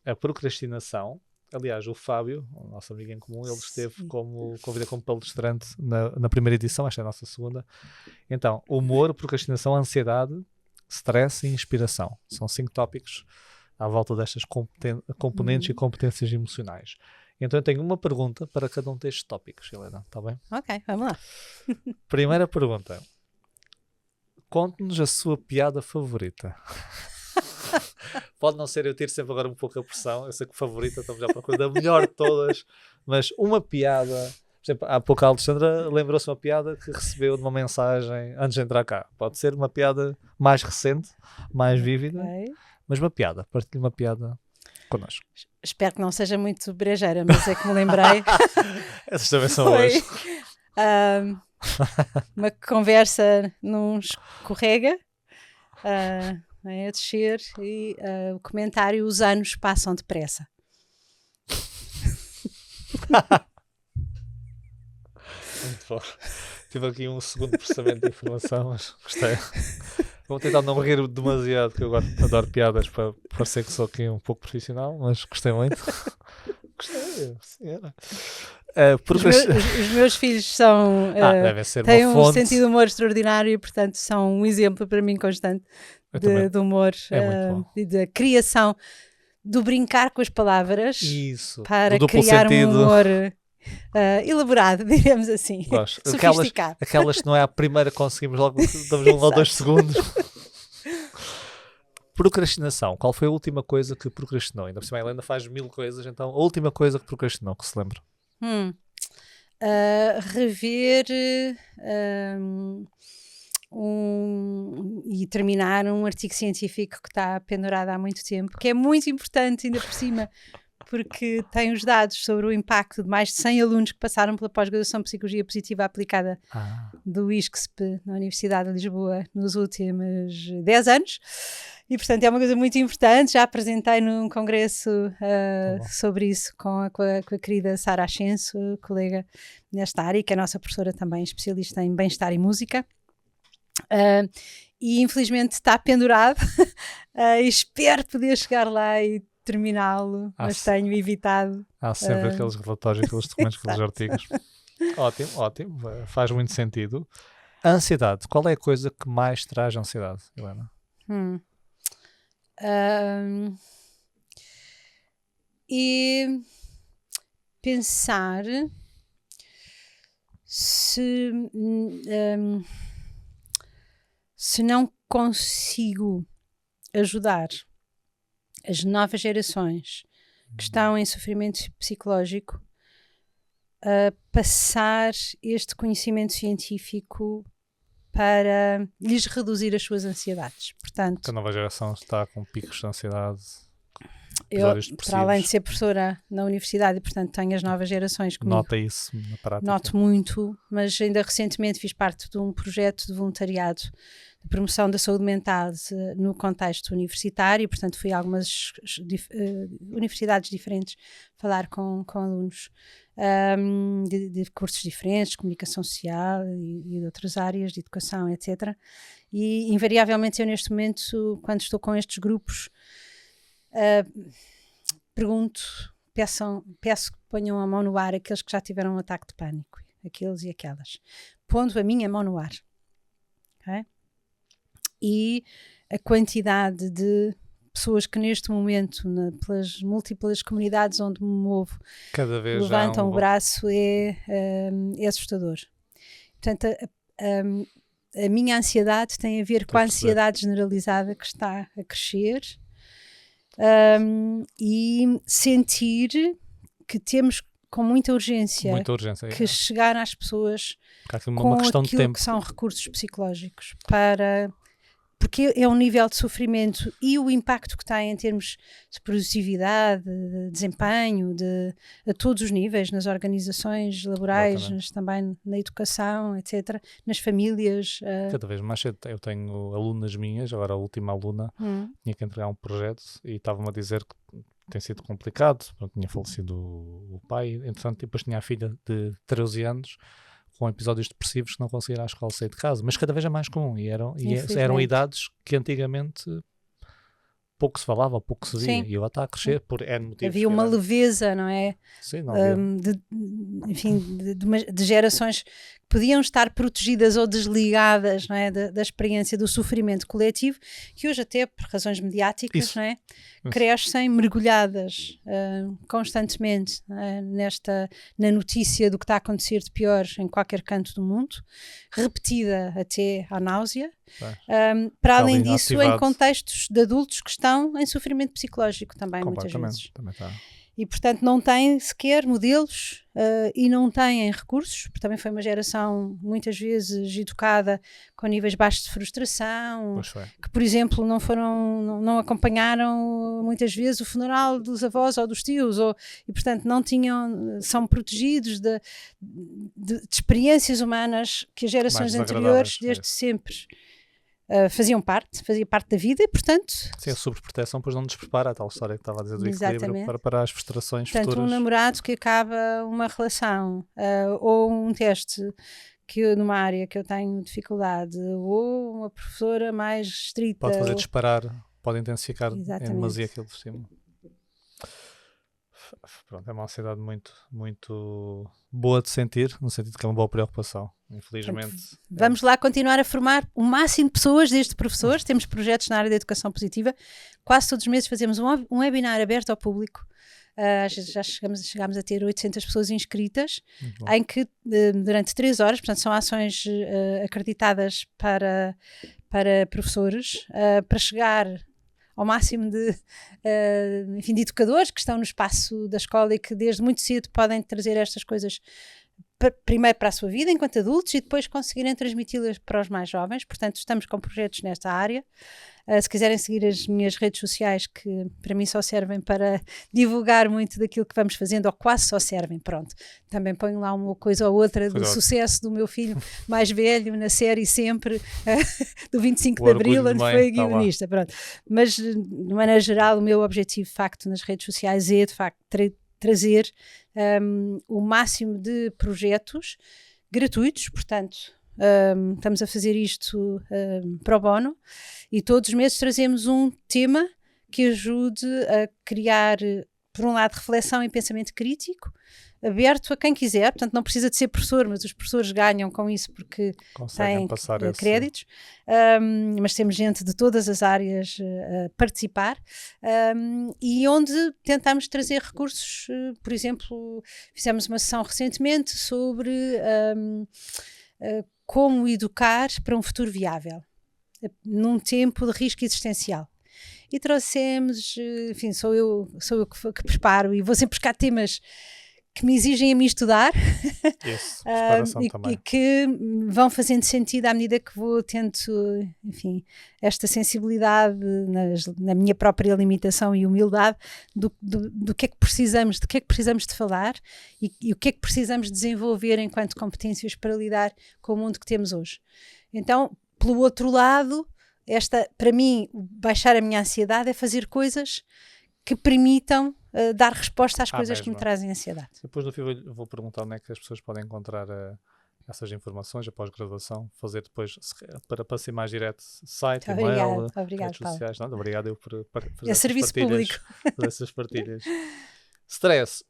a procrastinação. Aliás, o Fábio, o nosso amigo em comum, ele esteve como convidado como palestrante na primeira edição, esta é a nossa segunda. Então, humor, procrastinação, ansiedade, stress e inspiração. São 5 tópicos à volta destas componentes e competências emocionais. Então, eu tenho uma pergunta para cada um destes tópicos, Helena, está bem? Ok, vamos lá. Primeira pergunta. Conte-nos a sua piada favorita. Pode não ser, eu tiro sempre agora um pouco a pressão, eu sei que favorita, estamos já à procura da melhor de todas, mas uma piada, por exemplo, há pouco a Alexandra lembrou-se uma piada que recebeu de uma mensagem antes de entrar cá. Pode ser uma piada mais recente, mais vívida, mas uma piada, partilhe uma piada connosco. Espero que não seja muito brejeira, mas é que me lembrei. Essas também são hoje. Uma conversa num escorrega, a descer, e o comentário: os anos passam depressa. Muito bom. Tive aqui um segundo processamento de informação, mas gostei. Vou tentar não rir demasiado, que eu adoro piadas para parecer que sou aqui um pouco profissional, mas gostei muito. Gostei, senhora. Os meus filhos são têm um sentido de humor extraordinário e, portanto, são um exemplo para mim constante de humor e da criação, do brincar com as palavras. Isso, para criar um humor elaborado, diremos assim. Gosto. Sofisticado. Aquelas que não é a primeira que conseguimos, logo damos 1 ou 2 segundos. Procrastinação. Qual foi a última coisa que procrastinou? Ainda por cima a Helena faz 1000 coisas, então a última coisa que procrastinou, que se lembra? Rever e terminar um artigo científico que está pendurado há muito tempo, que é muito importante ainda por cima, porque tem os dados sobre o impacto de mais de 100 alunos que passaram pela pós-graduação de Psicologia Positiva Aplicada do ISCSP na Universidade de Lisboa nos últimos 10 anos. E, portanto, é uma coisa muito importante. Já apresentei num congresso sobre isso com a querida Sara Ascenso, colega nesta área, que é a nossa professora também, especialista em bem-estar e música. E, infelizmente, está pendurado. Espero poder chegar lá e terminá-lo, mas tenho evitado. Há sempre aqueles relatórios, aqueles documentos, aqueles artigos. Ótimo. Faz muito sentido. A ansiedade. Qual é a coisa que mais traz ansiedade, Helena? E pensar se não consigo ajudar as novas gerações que estão em sofrimento psicológico a passar este conhecimento científico para lhes reduzir as suas ansiedades. Portanto, a nova geração está com picos de ansiedade. Eu, para além de ser professora na universidade e, portanto, tenho as novas gerações comigo. Nota isso na prática? Noto muito, mas ainda recentemente fiz parte de um projeto de voluntariado de promoção da saúde mental no contexto universitário e, portanto, fui a algumas universidades diferentes falar com alunos de cursos diferentes, de comunicação social e de outras áreas, de educação, etc. E, invariavelmente, eu neste momento, quando estou com estes grupos, peço que ponham a mão no ar aqueles que já tiveram um ataque de pânico, aqueles e aquelas, pondo a minha mão no ar. Okay? E a quantidade de pessoas que neste momento, pelas múltiplas comunidades onde me movo, cada vez levantam o braço é assustador. Portanto, a minha ansiedade tem a ver com a ansiedade generalizada que está a crescer. E sentir que temos com muita urgência que chegar às pessoas com aquilo que são recursos psicológicos porque é um nível de sofrimento e o impacto que tem em termos de produtividade, de desempenho, a todos os níveis, nas organizações laborais, mas também na educação, etc., nas famílias. Cada vez mais cedo. Eu tenho alunas minhas, agora a última aluna tinha que entregar um projeto e estavam-me a dizer que tem sido complicado, tinha falecido o pai, entretanto, depois tinha a filha de 13 anos, com episódios depressivos que não conseguiam ir à escola, sair de casa, mas cada vez é mais comum e eram idades que antigamente pouco se falava, pouco se via. Sim. E agora está a crescer por N motivos. Havia uma leveza, não é? Sim, não de gerações que podiam estar protegidas ou desligadas, não é? da experiência do sofrimento coletivo, que hoje até por razões mediáticas, não é? Crescem mergulhadas constantemente na notícia do que está a acontecer de pior em qualquer canto do mundo, repetida até à náusea. Para além disso, em contextos de adultos que estão em sofrimento psicológico também, muitas vezes. Também está. E, portanto, não têm sequer modelos e não têm recursos, porque também foi uma geração muitas vezes educada com níveis baixos de frustração, que, por exemplo, não acompanharam muitas vezes o funeral dos avós ou dos tios, e, portanto, são protegidos de experiências humanas que as gerações anteriores, desde sempre, fazia parte da vida e, portanto... Sim, a sobreproteção depois não nos prepara a tal história que estava a dizer do equilíbrio para as frustrações futuras. Portanto, um namorado que acaba uma relação ou um teste numa área que eu tenho dificuldade, ou uma professora mais estrita... Pode fazer disparar, pode intensificar em demasia aquilo de cima. Pronto, é uma ansiedade muito, muito boa de sentir, no sentido que é uma boa preocupação. Infelizmente. Portanto, vamos lá continuar a formar o máximo de pessoas, desde professores. Temos projetos na área da educação positiva. Quase todos os meses fazemos um webinar aberto ao público. Já chegámos a ter 800 pessoas inscritas, em que durante 3 horas, portanto são ações acreditadas para professores, para chegar ao máximo de educadores que estão no espaço da escola e que desde muito cedo podem trazer estas coisas primeiro para a sua vida enquanto adultos e depois conseguirem transmiti-las para os mais jovens. Portanto, estamos com projetos nesta área. Se quiserem seguir as minhas redes sociais, que para mim só servem para divulgar muito daquilo que vamos fazendo, ou quase só servem, pronto. Também ponho lá uma coisa ou outra do sucesso do meu filho mais velho na série sempre, do 25 de Abril, onde foi guionista. Pronto. Mas, de maneira geral, o meu objetivo, de facto, nas redes sociais é, de facto, trazer o máximo de projetos gratuitos, portanto, estamos a fazer isto pro bono e todos os meses trazemos um tema que ajude a criar, por um lado, reflexão e pensamento crítico, aberto a quem quiser, portanto não precisa de ser professor, mas os professores ganham com isso porque têm créditos, mas temos gente de todas as áreas a participar, e onde tentamos trazer recursos. Por exemplo, fizemos uma sessão recentemente sobre como educar para um futuro viável num tempo de risco existencial. E trouxemos, enfim, sou eu que preparo e vou sempre buscar temas que me exigem a mim estudar e que vão fazendo sentido à medida que vou tendo, enfim, esta sensibilidade na minha própria limitação e humildade do que é que precisamos, de que é que precisamos de falar e o que é que precisamos desenvolver enquanto competências para lidar com o mundo que temos hoje. Então, pelo outro lado, para mim, baixar a minha ansiedade é fazer coisas que permitam dar resposta às coisas que me trazem ansiedade. Depois do fim eu vou perguntar onde é que as pessoas podem encontrar essas informações, a pós-graduação, fazer depois, para ser mais direto, site, e-mail, redes sociais. Não, obrigado eu por fazer serviço público. Essas partilhas. Stress.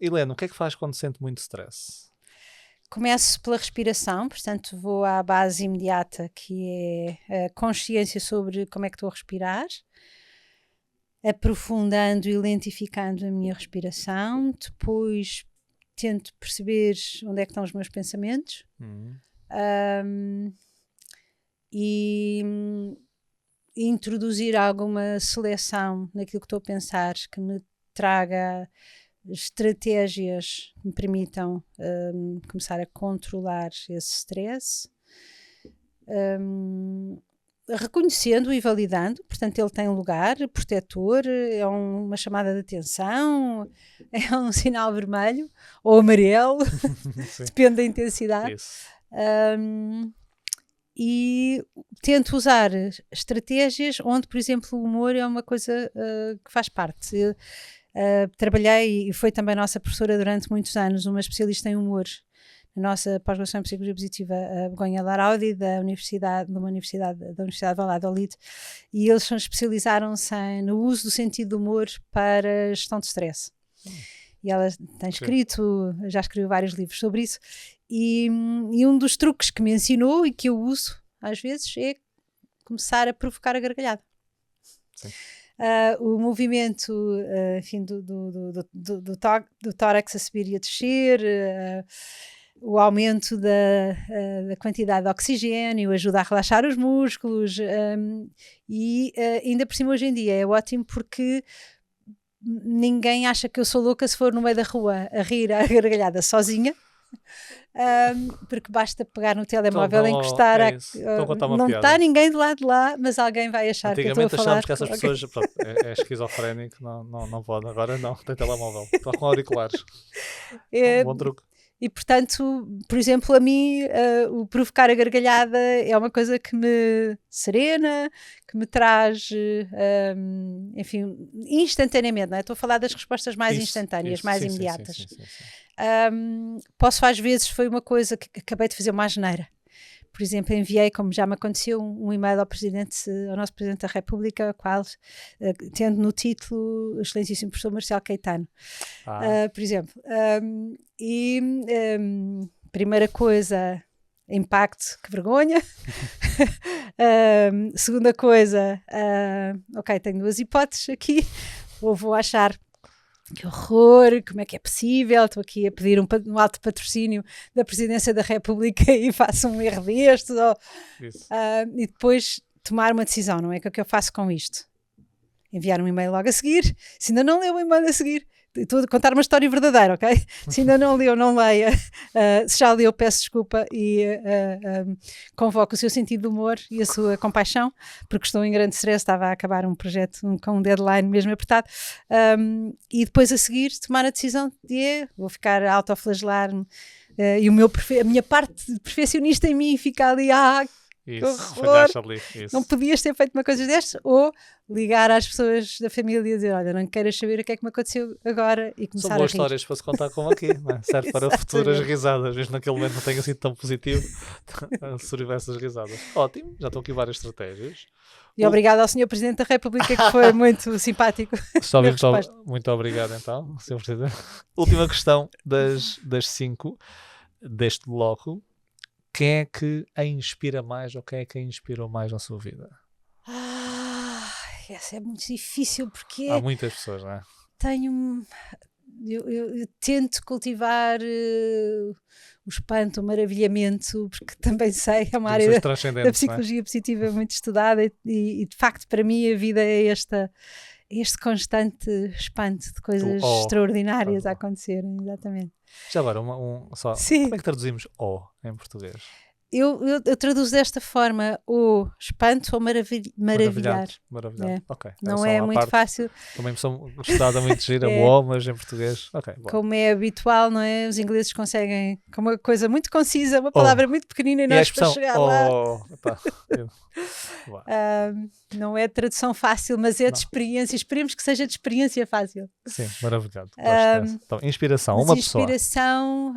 Helena, o que é que faz quando sente muito stress? Começo pela respiração, portanto vou à base imediata, que é a consciência sobre como é que estou a respirar, aprofundando e lentificando a minha respiração. Depois tento perceber onde é que estão os meus pensamentos e introduzir alguma seleção naquilo que estou a pensar, que me traga estratégias que me permitam começar a controlar esse stress, reconhecendo e validando. Portanto, ele tem um lugar protetor, é uma chamada de atenção, é um sinal vermelho ou amarelo, depende da intensidade. E tento usar estratégias onde, por exemplo, o humor é uma coisa que faz parte. Eu trabalhei, e foi também nossa professora durante muitos anos, uma especialista em humor, na nossa pós-graduação em Psicologia Positiva, a Begonha Laraudi, da Universidade de Valladolid, e eles especializaram-se no uso do sentido do humor para a gestão de stress. E ela tem já escreveu vários livros sobre isso, e um dos truques que me ensinou e que eu uso às vezes é começar a provocar a gargalhada. Sim. O movimento, enfim, do tórax a subir e a descer, o aumento da quantidade de oxigênio ajuda a relaxar os músculos, e ainda por cima hoje em dia é ótimo porque ninguém acha que eu sou louca se for no meio da rua a rir à gargalhada sozinha. Porque basta pegar no telemóvel, encostar, Estou a contar uma não piada. está ninguém do lado de lá, mas alguém vai achar que eu estou a falar. Antigamente achávamos que essas pessoas, pronto, é esquizofrénico, não pode, agora não, tem telemóvel, está com auriculares. Um bom truque. E portanto, por exemplo, a mim o provocar a gargalhada é uma coisa que me serena, que me traz, enfim, instantaneamente, não é? Estou a falar das respostas mais instantâneas, mais imediatas. Sim. Posso, às vezes, foi uma coisa que acabei de fazer uma asneira. Por exemplo, enviei, como já me aconteceu, um e-mail ao nosso Presidente da República, qual, tendo no título o excelentíssimo professor Marcelo Caetano, por exemplo. Primeira coisa, impacto, que vergonha. Segunda coisa, ok, tenho 2 hipóteses aqui, ou vou achar que horror, como é que é possível, estou aqui a pedir um alto patrocínio da Presidência da República e faço um erro destes, e depois tomar uma decisão, não é? O que é que eu faço com isto? Enviar um e-mail logo a seguir, se ainda não leu o e-mail a seguir, estou a contar uma história verdadeira, ok? Se ainda não leu, não leia. Se já leu, peço desculpa e convoco o seu sentido de humor e a sua compaixão, porque estou em grande stress, estava a acabar um projeto com um deadline mesmo apertado, e depois a seguir tomar a decisão de vou ficar a autoflagelar-me, e a minha parte perfeccionista em mim fica ali, isso, ali, isso. Não podias ter feito uma coisa destas, ou ligar às pessoas da família e dizer, olha, não queiras saber o que é que me aconteceu agora e começar a rir. São boas histórias para se contar como aqui, não é? Serve para futuras risadas, mesmo naquele momento não tenha sido tão positivo, servir essas risadas. Ótimo, já estão aqui várias estratégias. E obrigado ao Sr. Presidente da República, que foi muito simpático. Muito obrigado então, Sr. Presidente. Última questão das 5 deste bloco. Quem é que a inspira mais ou quem é que a inspirou mais na sua vida? Essa é muito difícil porque há muitas pessoas, não é? Eu tento cultivar o espanto, o maravilhamento, porque também sei, é uma área da psicologia positiva muito estudada e de facto para mim a vida é este constante espanto de coisas extraordinárias a acontecerem, exatamente. Já agora, só, como é que traduzimos em português? Eu traduzo desta forma, o espanto ou maravilhar. Maravilhado. Ok. Não é muito fácil. Também sou gostada muito de gira, mas em português. Okay, como é habitual, não é? Os ingleses conseguem, com uma coisa muito concisa, uma palavra muito pequenina, e nós para chegar lá. Não é tradução fácil, mas é de experiência. Esperemos que seja de experiência fácil. Sim, maravilhado. Então, inspiração, uma pessoa. Inspiração.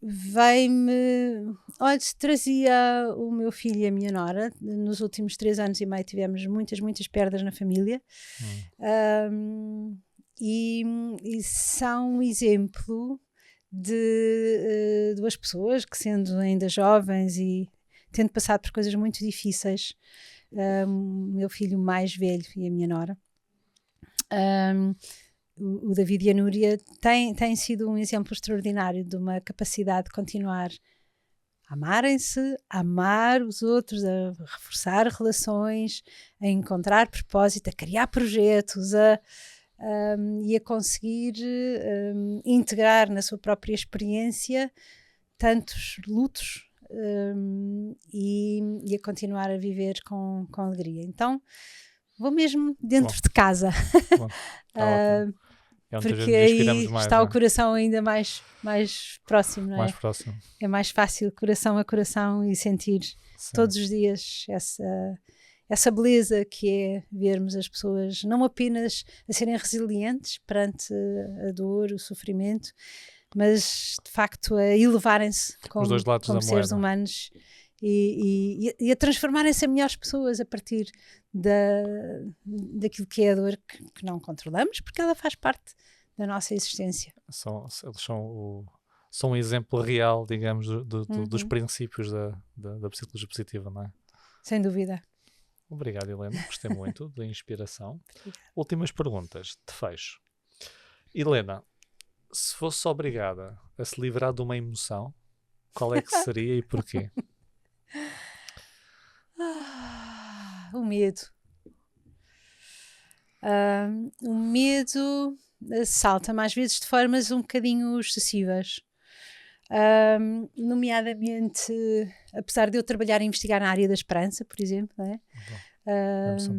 Veio-me. Olha, trazia o meu filho e a minha nora. Nos últimos 3 anos e meio tivemos muitas perdas na família. E são um exemplo de 2 pessoas que, sendo ainda jovens e tendo passado por coisas muito difíceis, o meu filho mais velho e a minha nora, o David e a Núria têm sido um exemplo extraordinário de uma capacidade de continuar a amarem-se, a amar os outros, a reforçar relações, a encontrar propósito, a criar projetos, e a conseguir integrar na sua própria experiência tantos lutos, e a continuar a viver com alegria. Então vou mesmo dentro de casa. Porque aí está o coração ainda mais próximo, não é? Mais próximo. É mais fácil, coração a coração, e sentir todos os dias essa beleza que é vermos as pessoas não apenas a serem resilientes perante a dor, o sofrimento, mas de facto a elevarem-se como seres humanos e a transformarem-se em melhores pessoas a partir daquilo que é a dor que não controlamos, porque ela faz parte da nossa existência. Eles são um exemplo real, digamos, dos princípios da psicologia positiva, não é? Sem dúvida. Obrigado, Helena. Gostei muito da inspiração. Últimas perguntas de fecho. Helena, se fosse obrigada a se livrar de uma emoção, qual é que seria e porquê? O medo. O medo salta-me às vezes de formas um bocadinho excessivas. Nomeadamente, apesar de eu trabalhar e investigar na área da esperança, por exemplo, não é?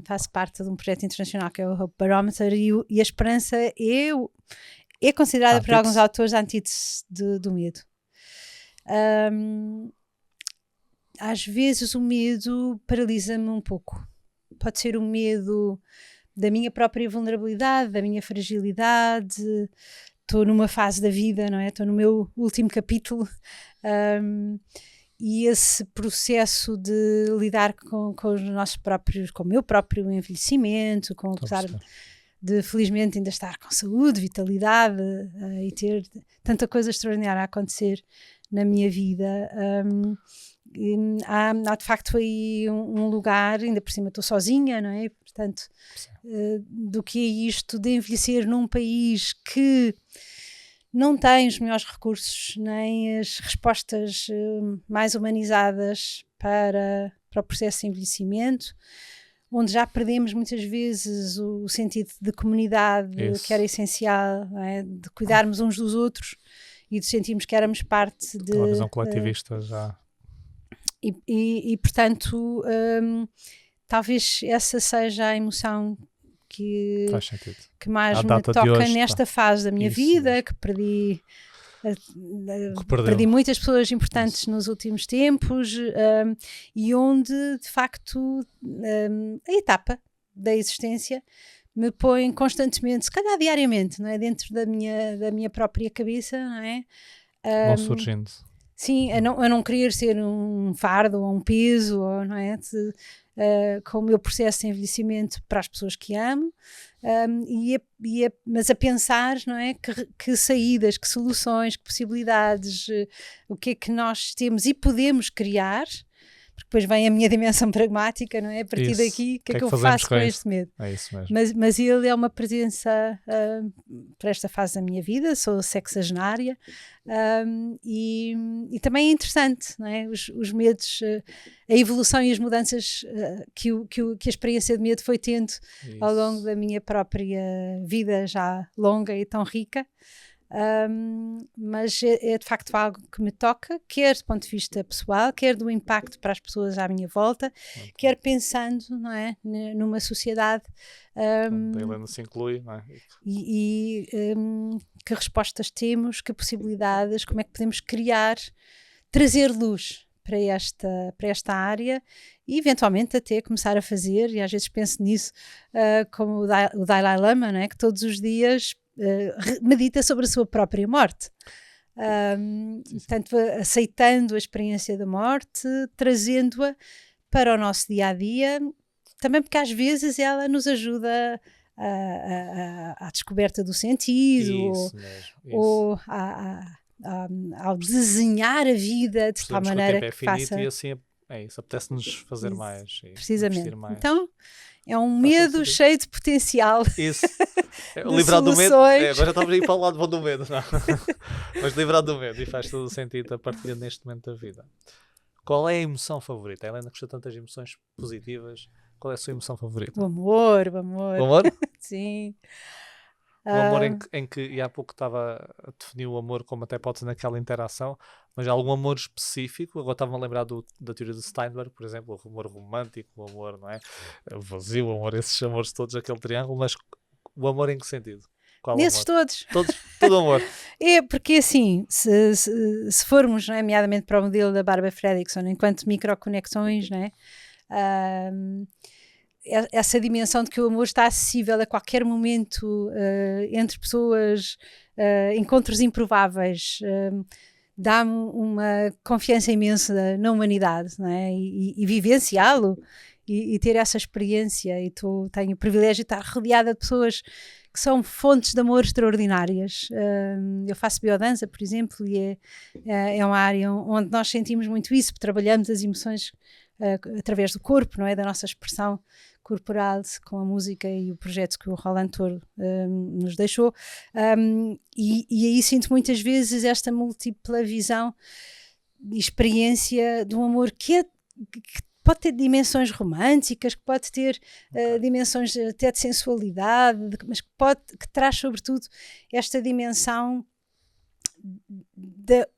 Faço parte de um projeto internacional que é o Hope Barometer, e a esperança é considerada por alguns autores a antítese do medo. Às vezes o medo paralisa-me um pouco. Pode ser o medo da minha própria vulnerabilidade, da minha fragilidade. Estou numa fase da vida, não é? Estou no meu último capítulo, e esse processo de lidar com os nossos próprios, com o meu próprio envelhecimento, apesar de felizmente ainda estar com saúde, vitalidade, e ter tanta coisa extraordinária a acontecer na minha vida. Há de facto aí um lugar, ainda por cima estou sozinha, não é? Portanto, do que é isto de envelhecer num país que não tem os melhores recursos, nem as respostas mais humanizadas para o processo de envelhecimento, onde já perdemos muitas vezes o sentido de comunidade, que era essencial, não é? De cuidarmos uns dos outros e de sentirmos que éramos parte de... Uma visão coletivista já... E portanto, talvez essa seja a emoção que mais me toca nesta fase da minha vida, que perdi muitas pessoas importantes nos últimos tempos, e onde de facto a etapa da existência me põe constantemente, se calhar diariamente, não é? Dentro da minha própria cabeça, não é? Vão surgindo. Sim, a não querer ser um fardo ou um peso, ou, não é? Com o meu processo de envelhecimento para as pessoas que amo, mas a pensar, não é? Que saídas, que soluções, que possibilidades, o que é que nós temos e podemos criar, porque depois vem a minha dimensão pragmática, não é? A partir daqui, o que é que eu faço com este medo? É isso mesmo. Mas ele é uma presença para esta fase da minha vida, sou sexagenária, e também é interessante, não é? Os medos, a evolução e as mudanças que a experiência de medo foi tendo ao longo da minha própria vida já longa e tão rica. Mas é de facto algo que me toca, quer do ponto de vista pessoal, quer do impacto para as pessoas à minha volta, quer pensando, não é, numa sociedade onde a Helena se inclui, não é? Que respostas temos, que possibilidades, como é que podemos criar, trazer luz para esta área e eventualmente até começar a fazer, e às vezes penso nisso, como o Dalai Lama, não é? Que todos os dias medita sobre a sua própria morte, portanto, aceitando a experiência da morte, trazendo-a para o nosso dia-a-dia, também porque às vezes ela nos ajuda à descoberta do sentido, ou ao desenhar a vida de tal maneira que faça... E assim isso, apetece-nos fazer mais. Precisamente. Mais. Então, é um medo cheio de potencial. Isso. Livrar do medo. Agora estamos a ir para o lado bom do medo, não? Mas livrar do medo, e faz todo o sentido a partir neste momento da vida. Qual é a emoção favorita? A Helena gosta de tantas emoções positivas. Qual é a sua emoção favorita? O amor. O amor? Sim. O amor em que, e há pouco estava a definir o amor como até pode ser naquela interação, mas há algum amor específico? Agora estava-me a lembrar da teoria de Steinberg, por exemplo, o amor romântico, o amor, não é? O vazio, o amor, esses amores todos, aquele triângulo, mas o amor em que sentido? Qual Nesses amor? todos. Todo amor. É, porque assim, se formos, não é, nomeadamente para o modelo da Barbara Fredrickson, enquanto microconexões, não é? Essa dimensão de que o amor está acessível a qualquer momento, entre pessoas, encontros improváveis, dá-me uma confiança imensa na humanidade, não é? E vivenciá-lo e ter essa experiência, e tenho o privilégio de estar rodeada de pessoas que são fontes de amor extraordinárias. Eu faço biodança, por exemplo, e é uma área onde nós sentimos muito isso, porque trabalhamos as emoções através do corpo, não é? Da nossa expressão corporal com a música e o projeto que o Roland Toro nos deixou, e aí sinto muitas vezes esta múltipla visão e experiência de um amor que pode ter dimensões românticas, que pode ter dimensões até de sensualidade, mas que traz sobretudo esta dimensão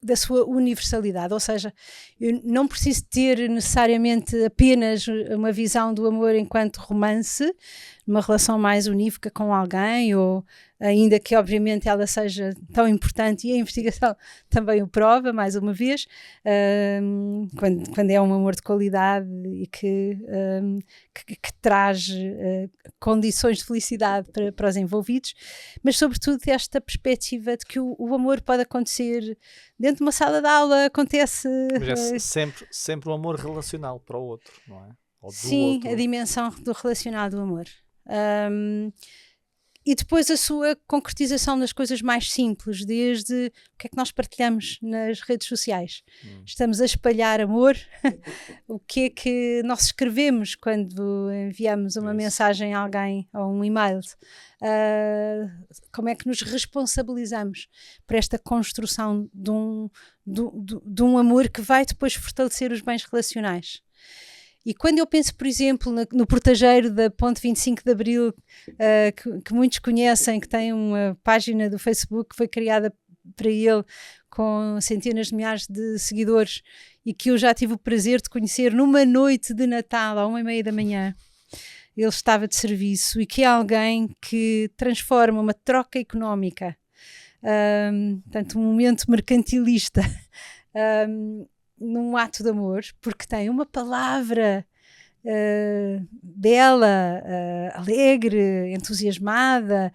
da sua universalidade, ou seja, eu não preciso ter necessariamente apenas uma visão do amor enquanto romance, uma relação mais unívoca com alguém, ou ainda que obviamente ela seja tão importante, e a investigação também o prova, mais uma vez, quando é um amor de qualidade e que traz condições de felicidade para os envolvidos, mas sobretudo esta perspectiva de que o amor pode acontecer dentro de uma sala de aula, acontece... Mas é sempre um amor relacional para o outro, não é? Ou do sim, outro. a dimensão do relacionado do amor. E depois a sua concretização das coisas mais simples, desde o que é que nós partilhamos nas redes sociais. Estamos a espalhar amor, o que é que nós escrevemos quando enviamos uma mensagem a alguém ou um e-mail, como é que nos responsabilizamos por esta construção de um amor que vai depois fortalecer os bens relacionais. E quando eu penso, por exemplo, no portageiro da Ponte 25 de Abril, que muitos conhecem, que tem uma página do Facebook que foi criada para ele com centenas de milhares de seguidores e que eu já tive o prazer de conhecer numa noite de Natal, à 1h30 da manhã. Ele estava de serviço e que é alguém que transforma uma troca económica, portanto, um momento mercantilista, num ato de amor, porque tem uma palavra bela, alegre, entusiasmada,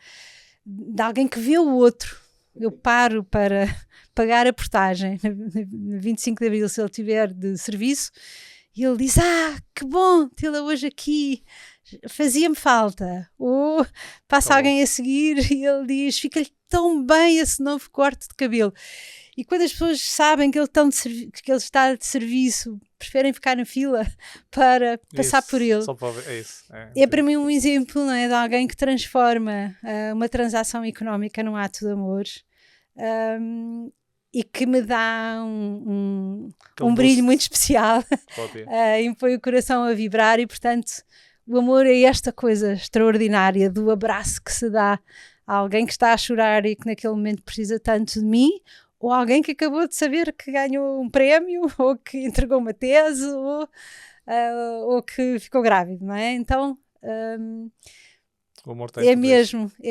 de alguém que vê o outro. Eu paro para pagar a portagem no 25 de Abril, se ele estiver de serviço, e ele diz: que bom tê-la hoje aqui, fazia-me falta. Ou passa alguém a seguir e ele diz: fica-lhe tão bem esse novo corte de cabelo. E quando as pessoas sabem que ele está de serviço, preferem ficar na fila para passar por ele. Só para ver. É isso. É para mim um exemplo, não é, de alguém que transforma uma transação económica num ato de amor, e que me dá um brilho muito especial e me põe o coração a vibrar. E portanto o amor é esta coisa extraordinária do abraço que se dá a alguém que está a chorar e que naquele momento precisa tanto de mim, ou alguém que acabou de saber que ganhou um prémio, ou que entregou uma tese, ou que ficou grávido, não é? Então o amor tem é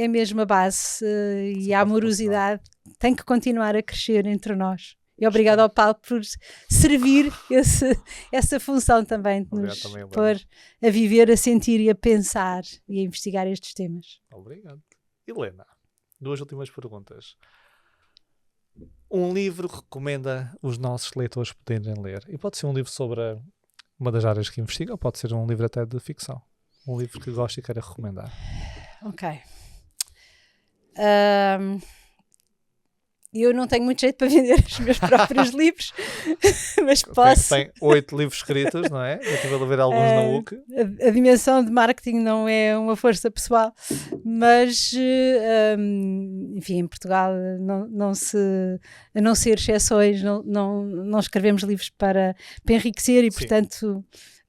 mesmo a base, e a amorosidade tem que continuar a crescer entre nós. E obrigado ao Paulo por servir essa função também, de nos pôr a viver, a sentir e a pensar e a investigar estes temas. Obrigado. Helena, 2 últimas perguntas. Um livro que recomenda os nossos leitores poderem ler? E pode ser um livro sobre uma das áreas que investiga, ou pode ser um livro até de ficção. Um livro que gosto e queira recomendar. Ok. Eu não tenho muito jeito para vender os meus próprios livros, mas posso. Tem 8 livros escritos, não é? Eu estive a ver alguns na UC. A dimensão de marketing não é uma força pessoal, mas, enfim, em Portugal, a não ser exceções, não escrevemos livros para enriquecer e, sim, portanto,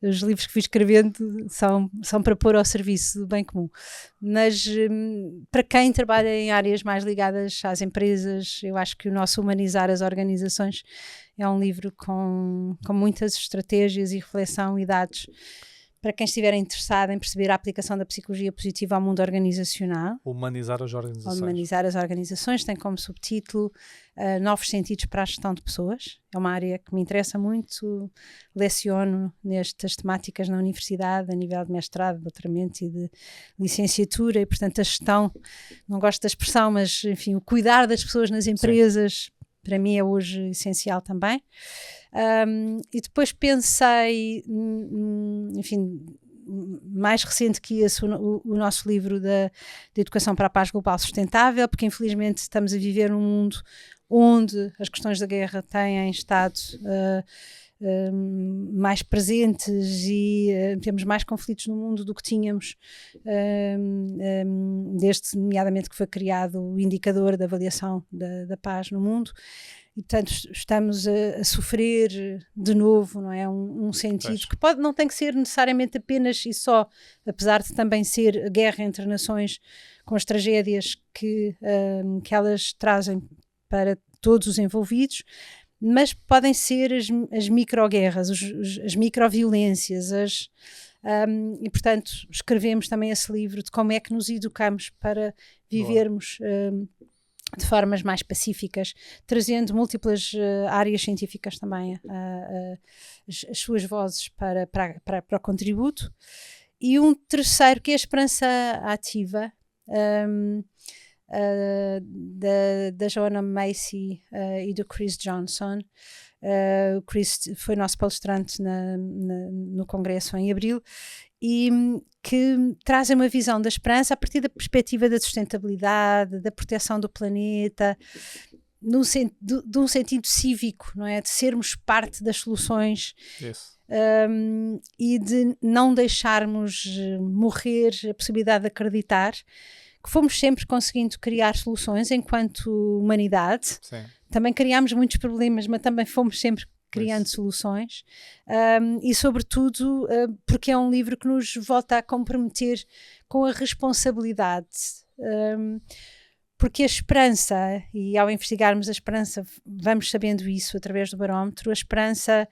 os livros que fui escrevendo são para pôr ao serviço do bem comum. Mas para quem trabalha em áreas mais ligadas às empresas, eu acho que o nosso Humanizar as Organizações é um livro com muitas estratégias e reflexão e dados para quem estiver interessado em perceber a aplicação da psicologia positiva ao mundo organizacional. Humanizar as Organizações. Humanizar as Organizações tem como subtítulo Novos Sentidos para a Gestão de Pessoas. É uma área que me interessa muito, leciono nestas temáticas na universidade, a nível de mestrado, doutoramento e de licenciatura, e portanto a gestão, não gosto da expressão, mas enfim, o cuidar das pessoas nas empresas, sim, para mim é hoje essencial também. E depois pensei, enfim, mais recente que esse, o nosso livro de Educação para a Paz Global Sustentável, porque infelizmente estamos a viver num mundo onde as questões da guerra têm estado mais presentes e temos mais conflitos no mundo do que tínhamos desde, nomeadamente, que foi criado o indicador de avaliação da paz no mundo. e portanto estamos a sofrer de novo, não é? Um sentido que não tem que ser necessariamente apenas e só, apesar de também ser a guerra entre nações com as tragédias que elas trazem para todos os envolvidos, mas podem ser as microguerras, as microviolências, e portanto escrevemos também esse livro de como é que nos educamos para vivermos de formas mais pacíficas, trazendo múltiplas áreas científicas também, as suas vozes para o contributo. E um terceiro, que é a Esperança Ativa, da Joanna Macy e do Chris Johnson. O Chris foi nosso palestrante no Congresso em abril, e que trazem uma visão da esperança a partir da perspectiva da sustentabilidade, da proteção do planeta, de um sentido cívico, não é? De sermos parte das soluções. Isso. E de não deixarmos morrer a possibilidade de acreditar que fomos sempre conseguindo criar soluções enquanto humanidade. Sim. Também criámos muitos problemas, mas também fomos sempre criando soluções, e sobretudo porque é um livro que nos volta a comprometer com a responsabilidade, porque a esperança, e ao investigarmos a esperança vamos sabendo isso através do barómetro, a esperança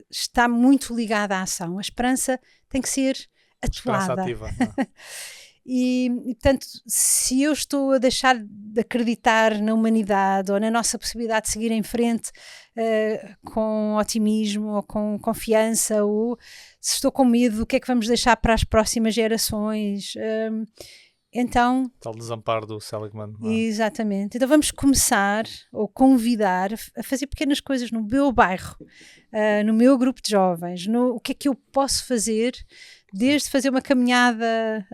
está muito ligada à ação. A esperança tem que ser atuada. Esperança ativa. E, portanto, se eu estou a deixar de acreditar na humanidade ou na nossa possibilidade de seguir em frente com otimismo ou com confiança, ou se estou com medo do que é que vamos deixar para as próximas gerações, então... Tal desamparo do Seligman. Exatamente. Então vamos começar, ou convidar, a fazer pequenas coisas no meu bairro, no meu grupo de jovens, o que é que eu posso fazer, desde fazer uma caminhada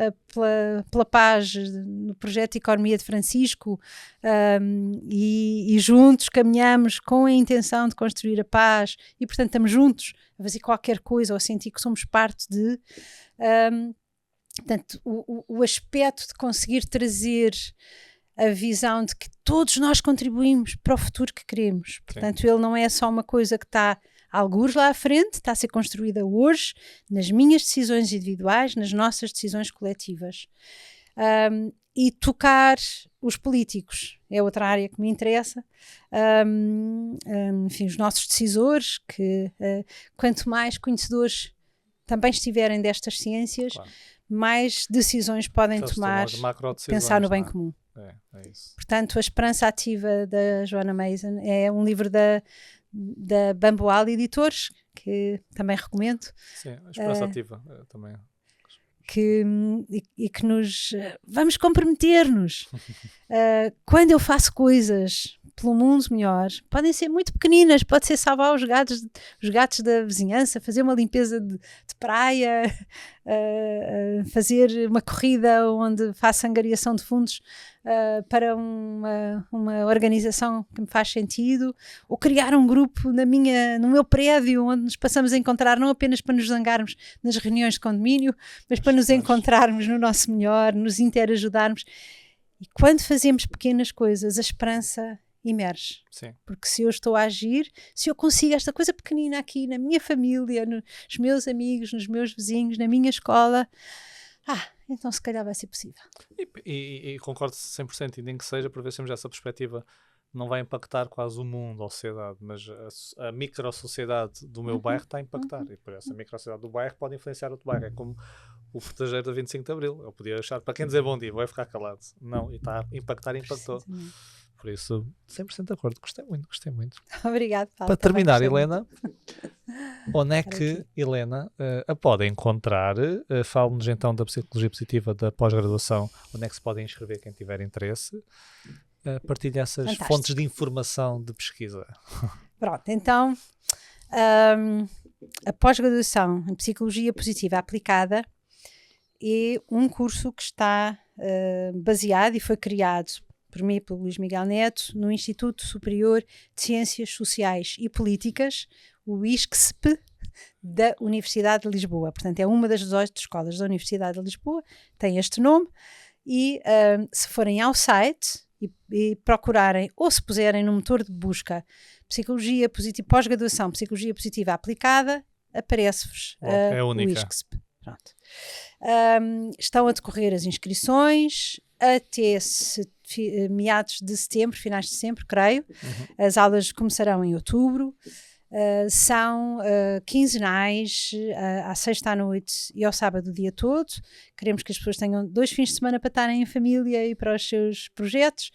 pela paz no projeto de Economia de Francisco, e juntos caminhamos com a intenção de construir a paz, e portanto estamos juntos a fazer qualquer coisa ou a sentir que somos parte de... Portanto, o aspecto de conseguir trazer a visão de que todos nós contribuímos para o futuro que queremos. Portanto, ele não é só uma coisa que está algures lá à frente, está a ser construída hoje, nas minhas decisões individuais, nas nossas decisões coletivas. E tocar os políticos é outra área que me interessa. Enfim, os nossos decisores, que quanto mais conhecedores também estiverem destas ciências, claro, mais decisões podem tomar, pensar no bem comum. É isso. Portanto, a Esperança Ativa da Joanna Mason é um livro da Bamboal Editores, que também recomendo. Sim, a Esperança Ativa também. Que nos... vamos comprometer-nos. Quando eu faço coisas pelo mundo melhor, podem ser muito pequeninas, pode ser salvar os gatos da vizinhança, fazer uma limpeza de praia, fazer uma corrida onde faça angariação de fundos para uma organização que me faz sentido, ou criar um grupo no meu prédio onde nos passamos a encontrar, não apenas para nos zangarmos nas reuniões de condomínio, mas para nos encontrarmos no nosso melhor, nos interajudarmos. E quando fazemos pequenas coisas, a esperança emerge. Sim. Porque se eu estou a agir, se eu consigo esta coisa pequenina aqui na minha família, nos meus amigos, nos meus vizinhos, na minha escola, então se calhar vai ser possível. E concordo 100%, e nem que seja, por ver se temos essa perspectiva, não vai impactar quase o mundo, a sociedade, mas a micro-sociedade do meu bairro está a impactar, e por essa micro-sociedade do bairro pode influenciar outro bairro. É como o festejar da 25 de Abril. Eu podia achar, para quem dizer bom dia, vai ficar calado. Não, e está a impactar e impactou. Por isso, 100% de acordo. Gostei muito. Obrigada, Paulo. Para terminar, Helena, onde é que, Helena, a pode encontrar? Fale-nos então da Psicologia Positiva da pós-graduação, onde é que se pode inscrever quem tiver interesse. Partilhe essas Fantástico. Fontes de informação de pesquisa. Pronto, então, a pós-graduação em Psicologia Positiva Aplicada é um curso que está baseado e foi criado por mim e pelo Luís Miguel Neto, no Instituto Superior de Ciências Sociais e Políticas, o ISCSP, da Universidade de Lisboa. Portanto, é uma das 18 escolas da Universidade de Lisboa, tem este nome, e se forem ao site, e procurarem, ou se puserem no motor de busca Psicologia Positiva, pós-graduação Psicologia Positiva Aplicada, aparece-vos é o única. ISCSP. Pronto. Estão a decorrer as inscrições até meados de setembro, finais de setembro, creio. As aulas começarão em outubro. São quinzenais, à sexta à noite e ao sábado o dia todo. Queremos que as pessoas tenham 2 fins de semana para estarem em família e para os seus projetos,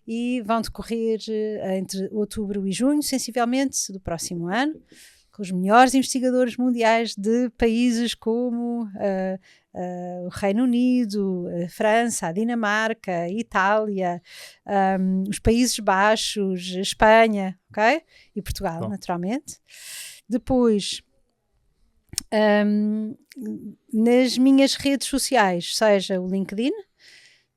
e vão decorrer entre outubro e junho, sensivelmente, do próximo ano, com os melhores investigadores mundiais de países como o Reino Unido, a França, a Dinamarca, a Itália, os Países Baixos, a Espanha, ok? E Portugal, naturalmente. Depois, nas minhas redes sociais, seja o LinkedIn,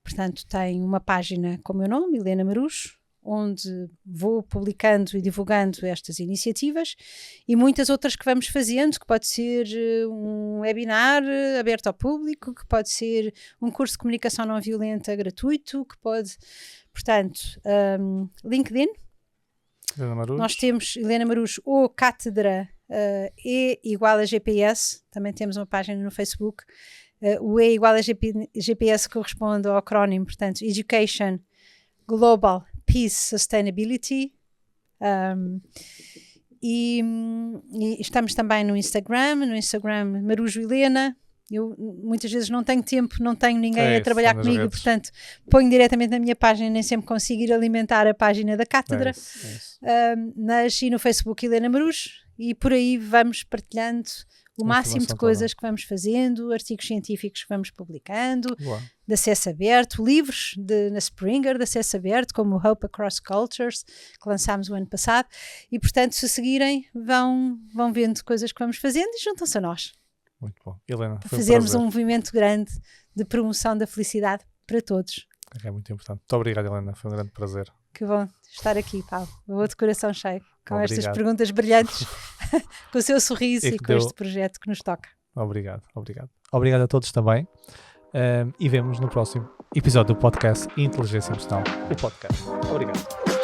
portanto tem uma página com o meu nome, Helena Marujo, onde vou publicando e divulgando estas iniciativas, e muitas outras que vamos fazendo, que pode ser um webinar aberto ao público, que pode ser um curso de comunicação não violenta gratuito, que pode, portanto, LinkedIn, Helena Marujo. Nós temos Helena Marujo ou Cátedra E igual a GPS, também temos uma página no Facebook. O E igual a GPS corresponde ao acrónimo, portanto, Education Global Peace Sustainability, e estamos também no Instagram Marujo Helena. Eu muitas vezes não tenho tempo, não tenho ninguém a trabalhar comigo, portanto ponho diretamente na minha página, nem sempre consigo ir alimentar a página da cátedra. E no Facebook Helena Marujo, e por aí vamos partilhando o máximo de coisas que vamos fazendo, artigos científicos que vamos publicando, de acesso aberto, livros na Springer de acesso aberto, como o Hope Across Cultures, que lançámos o ano passado, e portanto se seguirem vão vendo coisas que vamos fazendo e juntam-se a nós. Muito bom. Helena, para fazermos um movimento grande de promoção da felicidade para todos. É muito importante. Muito obrigado, Helena, foi um grande prazer. Que bom estar aqui, Paulo. Vou de coração cheio, com estas perguntas brilhantes, com o seu sorriso e com este projeto que nos toca. Obrigado. Obrigado a todos também. E vemos no próximo episódio do podcast Inteligência Emocional, o podcast. Obrigado.